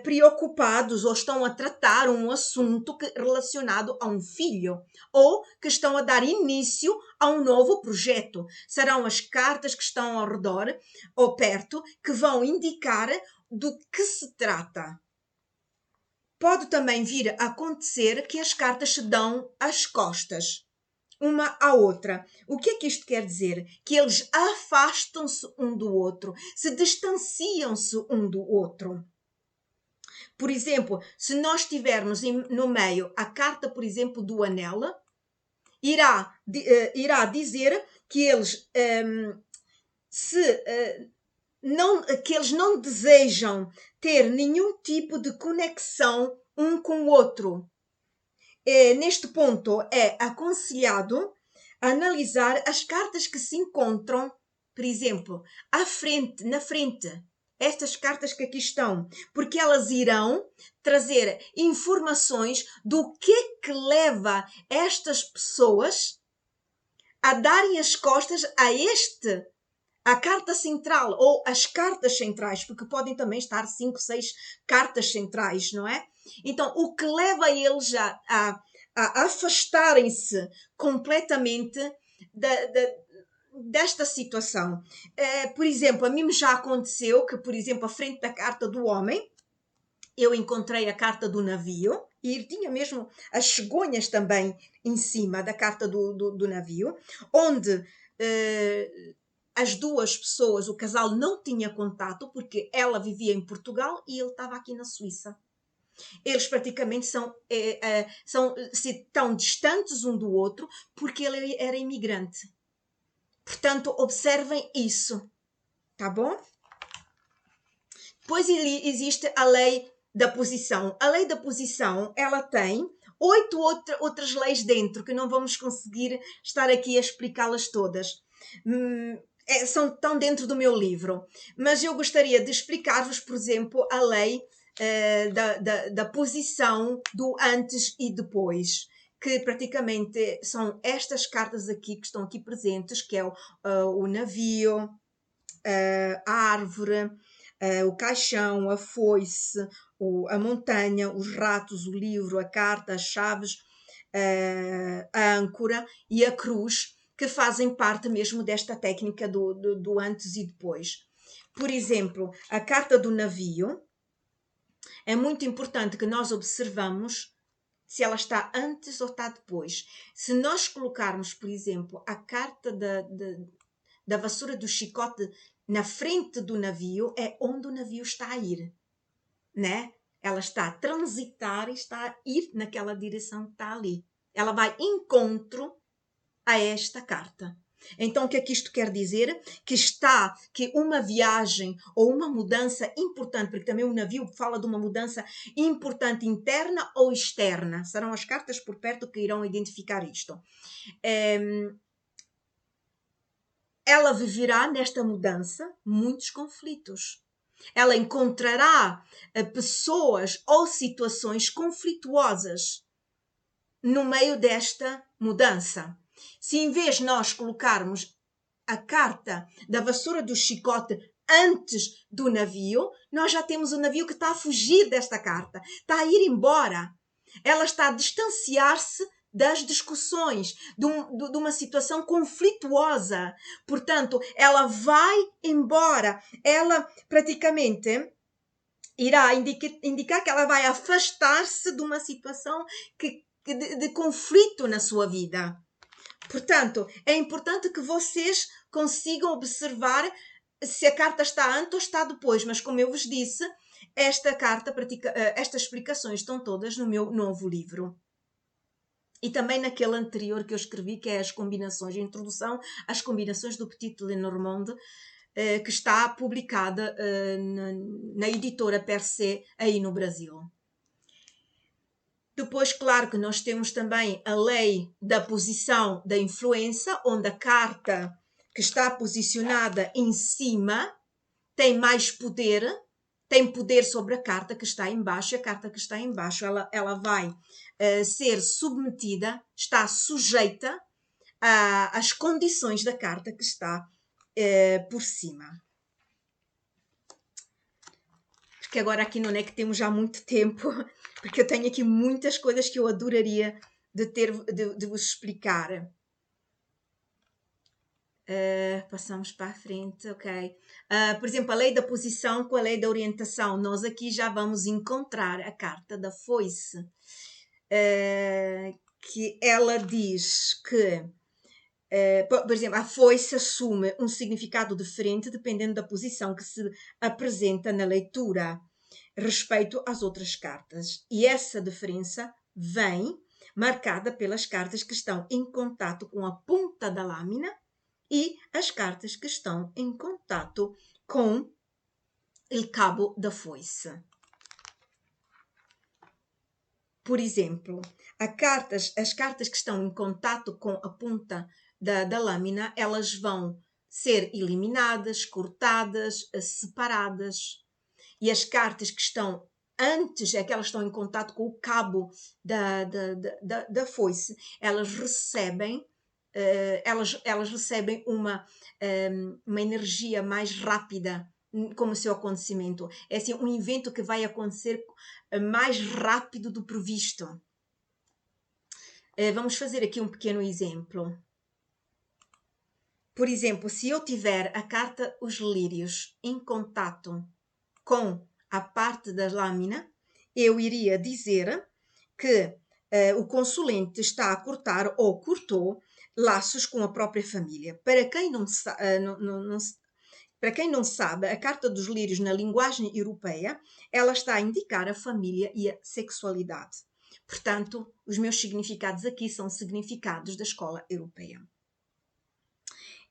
preocupados ou estão a tratar um assunto relacionado a um filho ou que estão a dar início a um novo projeto. Serão as cartas que estão ao redor ou perto que vão indicar do que se trata. Pode também vir a acontecer que as cartas se dão às costas, uma à outra. O que é que isto quer dizer? Que eles afastam-se um do outro, se distanciam-se um do outro. Por exemplo, se nós tivermos no meio a carta, por exemplo, do anel, irá dizer que eles que eles não desejam ter nenhum tipo de conexão um com o outro. Neste ponto, é aconselhado analisar as cartas que se encontram, por exemplo, na frente. Estas cartas que aqui estão, porque elas irão trazer informações do que é que leva estas pessoas a darem as costas a carta central ou as cartas centrais, porque podem também estar 5, 6 cartas centrais, não é? Então, o que leva eles a afastarem-se completamente desta situação. Por exemplo, a mim já aconteceu que, por exemplo, à frente da carta do homem, eu encontrei a carta do navio e tinha mesmo as cegonhas também em cima da carta do navio, onde as duas pessoas, o casal não tinha contato porque ela vivia em Portugal e ele estava aqui na Suíça. Eles praticamente são tão distantes um do outro porque ele era imigrante. Portanto, observem isso, tá bom? Depois existe a lei da posição. A lei da posição, ela tem 8 outras leis dentro, que não vamos conseguir estar aqui a explicá-las todas. Estão dentro do meu livro. Mas eu gostaria de explicar-vos, por exemplo, a lei da posição do antes e depois, que praticamente são estas cartas aqui que estão aqui presentes, que é o navio, a árvore, o caixão, a foice, a montanha, os ratos, o livro, a carta, as chaves, a âncora e a cruz, que fazem parte mesmo desta técnica do antes e depois. Por exemplo, a carta do navio, é muito importante que nós observamos se ela está antes ou está depois. Se nós colocarmos, por exemplo, a carta da vassoura do chicote na frente do navio, é onde o navio está a ir, né? Ela está a transitar e está a ir naquela direção que está ali. Ela vai encontro a esta carta. Então, o que é que isto quer dizer? Que uma viagem ou uma mudança importante, porque também o navio fala de uma mudança importante interna ou externa. Serão as cartas por perto que irão identificar isto. Ela viverá nesta mudança muitos conflitos. Ela encontrará pessoas ou situações conflituosas no meio desta mudança. Se em vez de nós colocarmos a carta da vassoura do chicote antes do navio, nós já temos o navio que está a fugir desta carta, está a ir embora. Ela está a distanciar-se das discussões, de uma situação conflituosa. Portanto, ela vai embora. Ela praticamente irá indicar que ela vai afastar-se de uma situação de conflito na sua vida. Portanto, é importante que vocês consigam observar se a carta está antes ou está depois, mas como eu vos disse, estas explicações estão todas no meu novo livro. E também naquele anterior que eu escrevi, que é as combinações, a introdução às combinações do Petit Lenormand, que está publicada na editora Per Se, aí no Brasil. Depois, claro que nós temos também a lei da posição da influência, onde a carta que está posicionada em cima tem mais poder, tem poder sobre a carta que está em baixo. A carta que está em baixo, ela vai ser submetida, está sujeita às condições da carta que está por cima. Porque agora aqui não é que temos já muito tempo, porque eu tenho aqui muitas coisas que eu adoraria de vos explicar. Passamos para a frente, ok. Por exemplo, a lei da posição com a lei da orientação. Nós aqui já vamos encontrar a carta da foice, que ela diz que, por exemplo, a foice assume um significado diferente dependendo da posição que se apresenta na leitura respeito às outras cartas. E essa diferença vem marcada pelas cartas que estão em contato com a ponta da lâmina e as cartas que estão em contato com o cabo da foice. Por exemplo, as cartas que estão em contato com a ponta da lâmina, elas vão ser eliminadas, cortadas, separadas. E as cartas que estão antes, aquelas que estão em contato com o cabo da foice, elas recebem uma energia mais rápida como seu acontecimento. É assim, um evento que vai acontecer mais rápido do previsto. Vamos fazer aqui um pequeno exemplo. Por exemplo, se eu tiver a carta Os Lírios em contato com a parte da lâmina, eu iria dizer que o consulente está a cortar ou cortou laços com a própria família. Para quem não sabe, a carta dos lírios na linguagem europeia, ela está a indicar a família e a sexualidade. Portanto, os meus significados aqui são significados da escola europeia.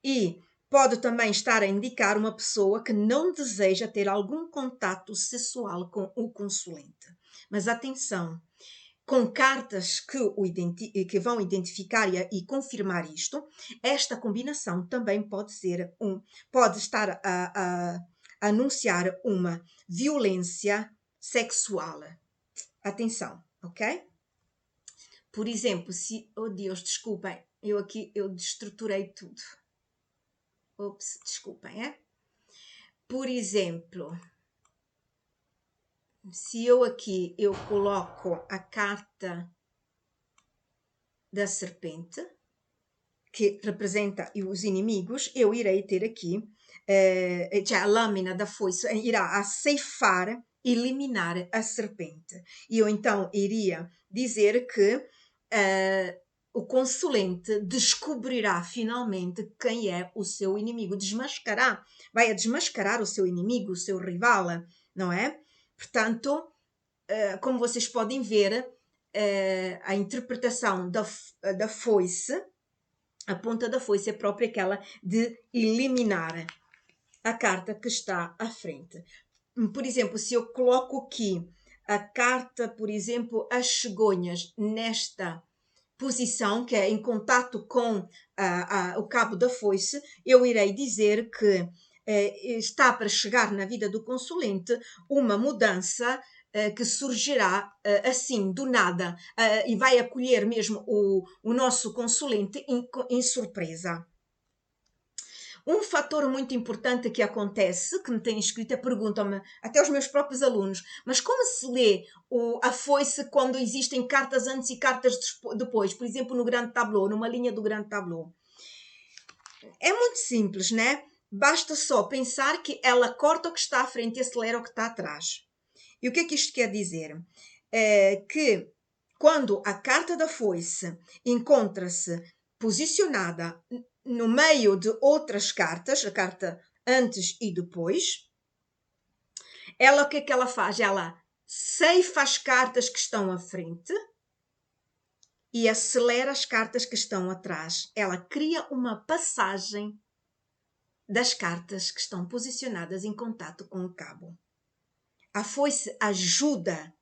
E pode também estar a indicar uma pessoa que não deseja ter algum contato sexual com o consulente. Mas atenção, com cartas que vão identificar e confirmar isto, esta combinação também pode estar a anunciar uma violência sexual. Atenção, ok? Por exemplo, oh Deus, desculpem, eu destruturei tudo. Ops, desculpem, é? Por exemplo, se eu coloco a carta da serpente, que representa os inimigos, eu irei ter aqui, a lâmina da foice irá a ceifar, eliminar a serpente. E eu então iria dizer que o consulente descobrirá finalmente quem é o seu inimigo, vai desmascarar o seu inimigo, o seu rival, não é? Portanto, como vocês podem ver, a interpretação da foice, a ponta da foice é própria aquela de eliminar a carta que está à frente. Por exemplo, se eu coloco aqui a carta, por exemplo, as cegonhas nesta posição, que é em contato com o cabo da foice, eu irei dizer que está para chegar na vida do consulente uma mudança que surgirá assim, do nada, e vai acolher mesmo o nosso consulente em surpresa. Um fator muito importante que acontece, que me têm escrito, perguntam-me, até os meus próprios alunos, mas como se lê a foice quando existem cartas antes e cartas depois? Por exemplo, no grande tableau, numa linha do grande tableau. É muito simples, né? Basta só pensar que ela corta o que está à frente e acelera o que está atrás. E o que é que isto quer dizer? Que quando a carta da foice encontra-se posicionada no meio de outras cartas, a carta antes e depois, o que é que ela faz? Ela ceifa as cartas que estão à frente e acelera as cartas que estão atrás. Ela cria uma passagem das cartas que estão posicionadas em contato com o cabo. A foice ajuda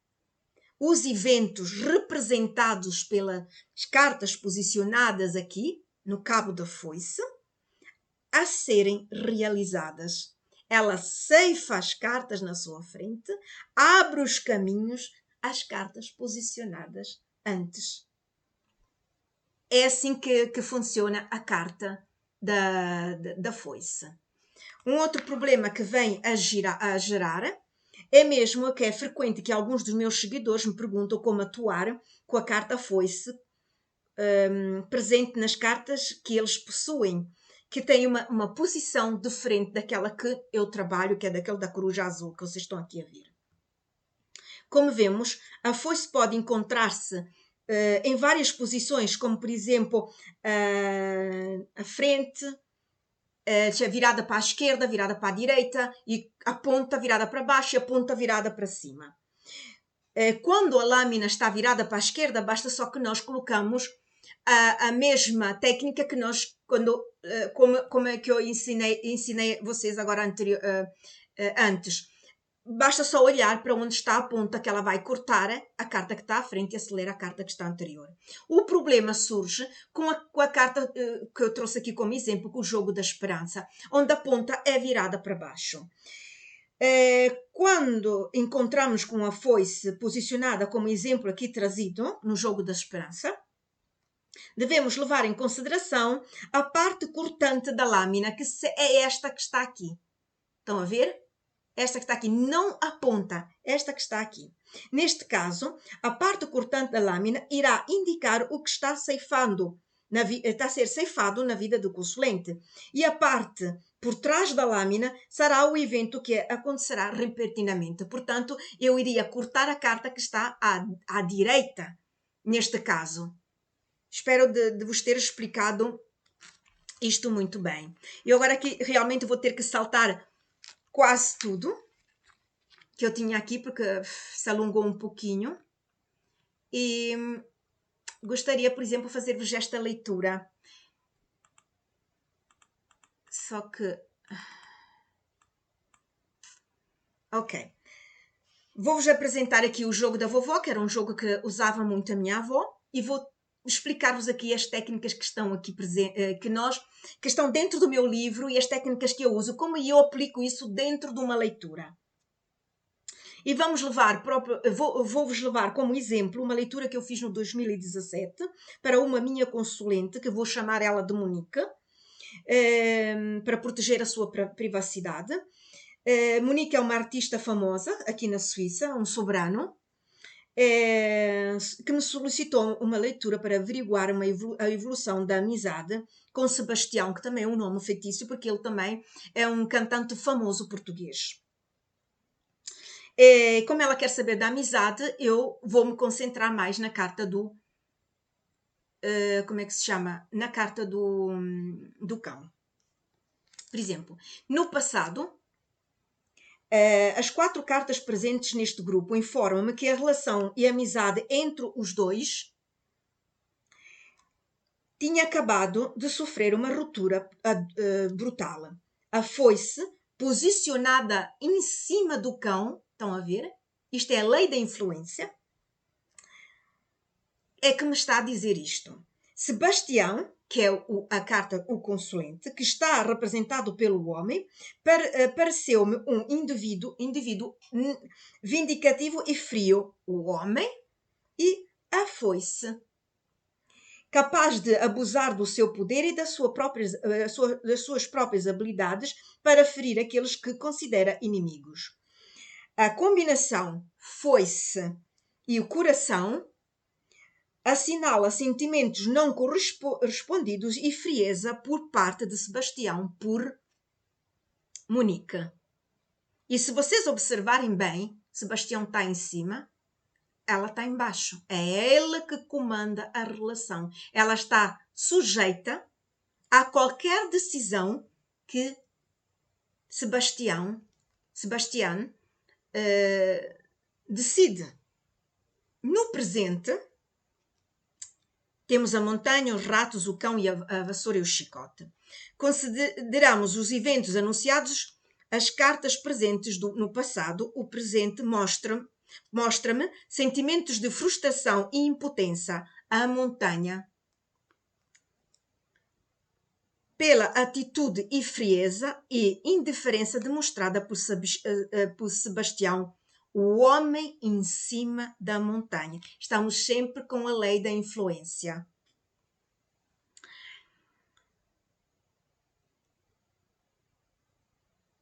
os eventos representados pelas cartas posicionadas aqui no cabo da foice a serem realizadas. Ela ceifa as cartas na sua frente, abre os caminhos às cartas posicionadas antes. É assim que funciona a carta da foice. Um outro problema que vem a gerar é mesmo que é frequente que alguns dos meus seguidores me perguntam como atuar com a carta foice presente nas cartas que eles possuem, que tem uma posição diferente daquela que eu trabalho, que é daquele da coruja azul que vocês estão aqui a ver. Como vemos, a foice pode encontrar-se em várias posições, como por exemplo a frente, virada para a esquerda, virada para a direita, e a ponta virada para baixo e a ponta virada para cima. Quando a lâmina está virada para a esquerda, basta só que nós colocamos a mesma técnica que nós, como é que eu ensinei vocês agora antes. Basta só olhar para onde está a ponta que ela vai cortar a carta que está à frente e acelera a carta que está anterior. O problema surge com a carta que eu trouxe aqui como exemplo, com o jogo da esperança, onde a ponta é virada para baixo. Quando encontramos com a foice posicionada como exemplo aqui trazido no jogo da esperança, devemos levar em consideração a parte cortante da lâmina, que é esta que está aqui. Estão a ver? Esta que está aqui, não a ponta, esta que está aqui. Neste caso, a parte cortante da lâmina irá indicar o que está está a ser ceifado na vida do consulente. E a parte por trás da lâmina será o evento que acontecerá repentinamente. Portanto, eu iria cortar a carta que está à direita, neste caso. Espero de vos ter explicado isto muito bem. Eu agora aqui realmente vou ter que saltar quase tudo que eu tinha aqui, porque se alongou um pouquinho. E gostaria, por exemplo, de fazer-vos esta leitura. Só que... Ok. Vou-vos apresentar aqui o jogo da vovó, que era um jogo que usava muito a minha avó, e vou explicar-vos aqui as técnicas que estão aqui que estão dentro do meu livro e as técnicas que eu uso, como eu aplico isso dentro de uma leitura. E vou-vos levar como exemplo uma leitura que eu fiz no 2017 para uma minha consulente, que vou chamar ela de Monique, para proteger a sua privacidade. Monique é uma artista famosa aqui na Suíça, um soberano, que me solicitou uma leitura para averiguar a evolução da amizade com Sebastião, que também é um nome fictício, porque ele também é um cantante famoso português. Como ela quer saber da amizade, eu vou me concentrar mais na carta do... como é que se chama? Na carta do cão. Por exemplo, no passado, As 4 cartas presentes neste grupo informam-me que a relação e a amizade entre os dois tinha acabado de sofrer uma ruptura brutal. A foice, posicionada em cima do cão, estão a ver? Isto é a lei da influência. É que me está a dizer isto. Sebastião, que é a carta, o consulente, que está representado pelo homem, pareceu-me um indivíduo vindicativo e frio. O homem e a foice, capaz de abusar do seu poder e das suas próprias habilidades para ferir aqueles que considera inimigos. A combinação foice e o coração assinala sentimentos não correspondidos e frieza por parte de Sebastião por Monique. E se vocês observarem bem, Sebastião está em cima, ela está em baixo. É ele que comanda a relação. Ela está sujeita a qualquer decisão que Sebastião decide. No presente, temos a montanha, os ratos, o cão e a vassoura e o chicote. Consideramos os eventos anunciados, as cartas presentes no passado. O presente mostra-me sentimentos de frustração e impotência. A montanha, pela atitude e frieza e indiferença demonstrada por Sebastião, o homem em cima da montanha. Estamos sempre com a lei da influência.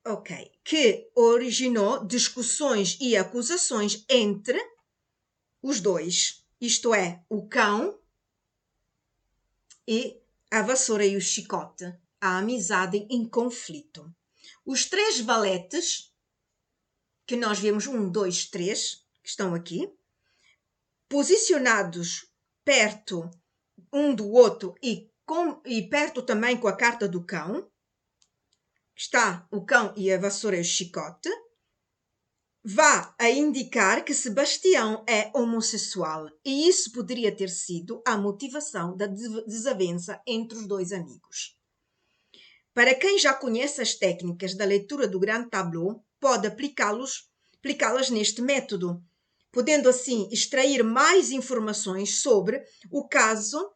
Ok. Que originou discussões e acusações entre os dois. Isto é, o cão e a vassoura e o chicote. A amizade em conflito. Os 3 valetes, que nós vemos 1, 2, 3, que estão aqui, posicionados perto um do outro e perto também com a carta do cão, está o cão e a vassoura e o chicote, vá a indicar que Sebastião é homossexual, e isso poderia ter sido a motivação da desavença entre os 2 amigos. Para quem já conhece as técnicas da leitura do grande tableau, pode aplicá-las neste método, podendo assim extrair mais informações sobre o caso,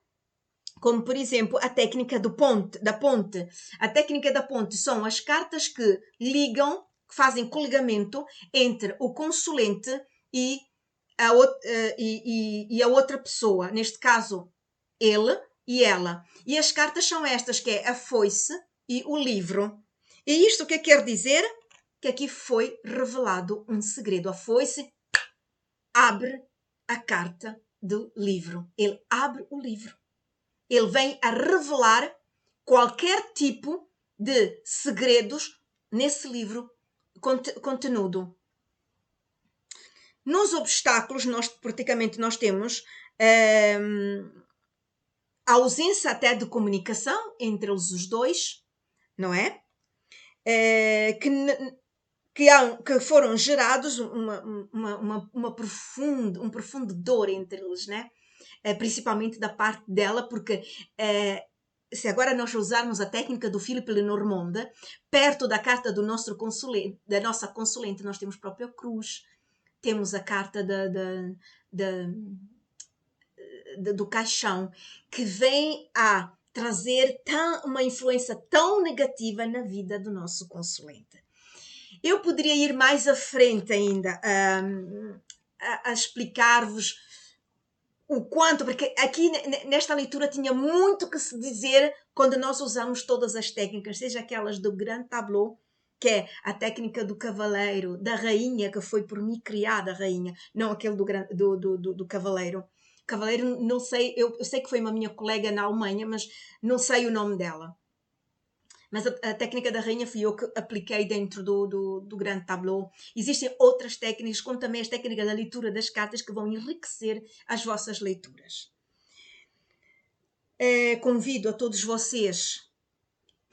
como por exemplo a técnica da ponte. A técnica da ponte são as cartas que ligam, que fazem coligamento entre o consulente e a outra pessoa, neste caso ele e ela. E as cartas são estas, que é a foice e o livro. E isto o que quer dizer? Que aqui foi revelado um segredo. A foice abre a carta do livro. Ele abre o livro. Ele vem a revelar qualquer tipo de segredos nesse livro conteúdo. Nos obstáculos, nós temos a ausência até de comunicação entre os dois, não é? Que foram gerados um profundo dor entre eles, né? Principalmente da parte dela, porque se agora nós usarmos a técnica do Philippe Lenormand, perto da carta do nosso consulente, da nossa consulente, nós temos a própria cruz, temos a carta do caixão, que vem a trazer uma influência tão negativa na vida do nosso consulente. Eu poderia ir mais à frente ainda a explicar-vos o quanto, porque aqui nesta leitura tinha muito que se dizer quando nós usamos todas as técnicas, seja aquelas do grande tableau, que é a técnica do cavaleiro, da rainha, que foi por mim criada a rainha, não aquele do cavaleiro. Cavaleiro, não sei, eu sei que foi uma minha colega na Alemanha, mas não sei o nome dela. Mas a técnica da rainha fui eu que apliquei dentro do grande tableau. Existem outras técnicas, como também as técnicas da leitura das cartas, que vão enriquecer as vossas leituras. Convido a todos vocês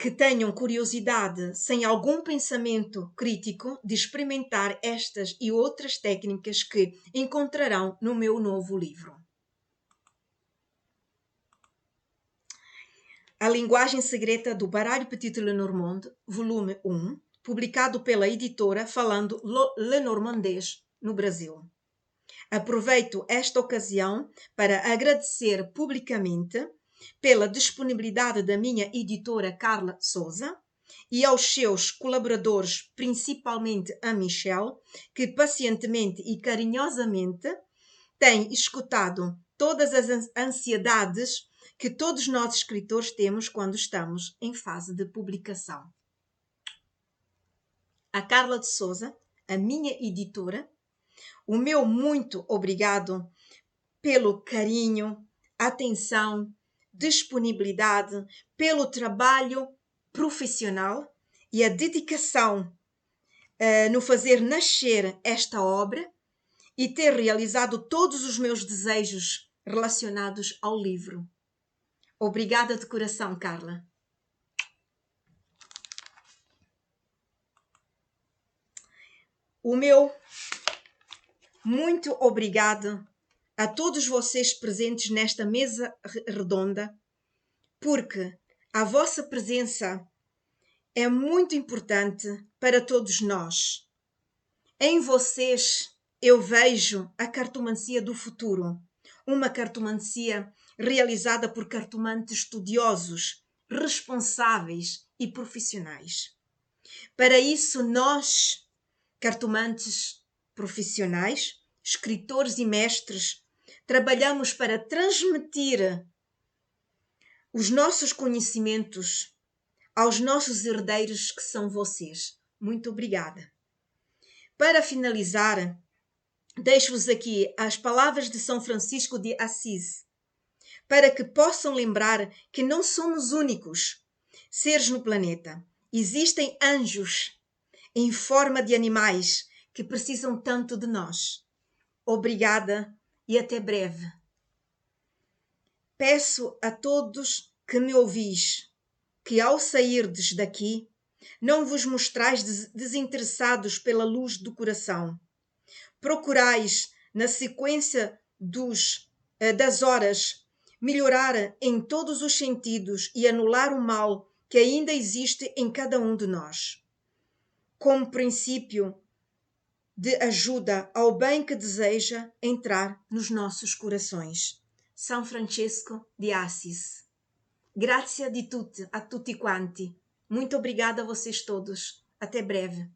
que tenham curiosidade, sem algum pensamento crítico, de experimentar estas e outras técnicas que encontrarão no meu novo livro. A Linguagem Secreta do Baralho Petit Lenormand, volume 1, publicado pela editora Falando Lenormandês no Brasil. Aproveito esta ocasião para agradecer publicamente pela disponibilidade da minha editora Carla Souza e aos seus colaboradores, principalmente a Michelle, que pacientemente e carinhosamente tem escutado todas as ansiedades que todos nós escritores temos quando estamos em fase de publicação. A Carla de Souza, a minha editora, o meu muito obrigado pelo carinho, atenção, disponibilidade, pelo trabalho profissional e a dedicação no fazer nascer esta obra e ter realizado todos os meus desejos relacionados ao livro. Obrigada de coração, Carla. O meu muito obrigado a todos vocês presentes nesta mesa redonda, porque a vossa presença é muito importante para todos nós. Em vocês eu vejo a cartomancia do futuro, uma cartomancia realizada por cartomantes estudiosos, responsáveis e profissionais. Para isso, nós, cartomantes profissionais, escritores e mestres, trabalhamos para transmitir os nossos conhecimentos aos nossos herdeiros, que são vocês. Muito obrigada. Para finalizar, deixo-vos aqui as palavras de São Francisco de Assis, para que possam lembrar que não somos únicos seres no planeta. Existem anjos em forma de animais que precisam tanto de nós. Obrigada e até breve. Peço a todos que me ouvis que, ao sairdes daqui, não vos mostrais desinteressados pela luz do coração. Procurais, na sequência das horas, melhorar em todos os sentidos e anular o mal que ainda existe em cada um de nós, como princípio de ajuda ao bem que deseja entrar nos nossos corações. São Francesco de Assis. Grazie di tutti, a tutti quanti. Muito obrigada a vocês todos. Até breve.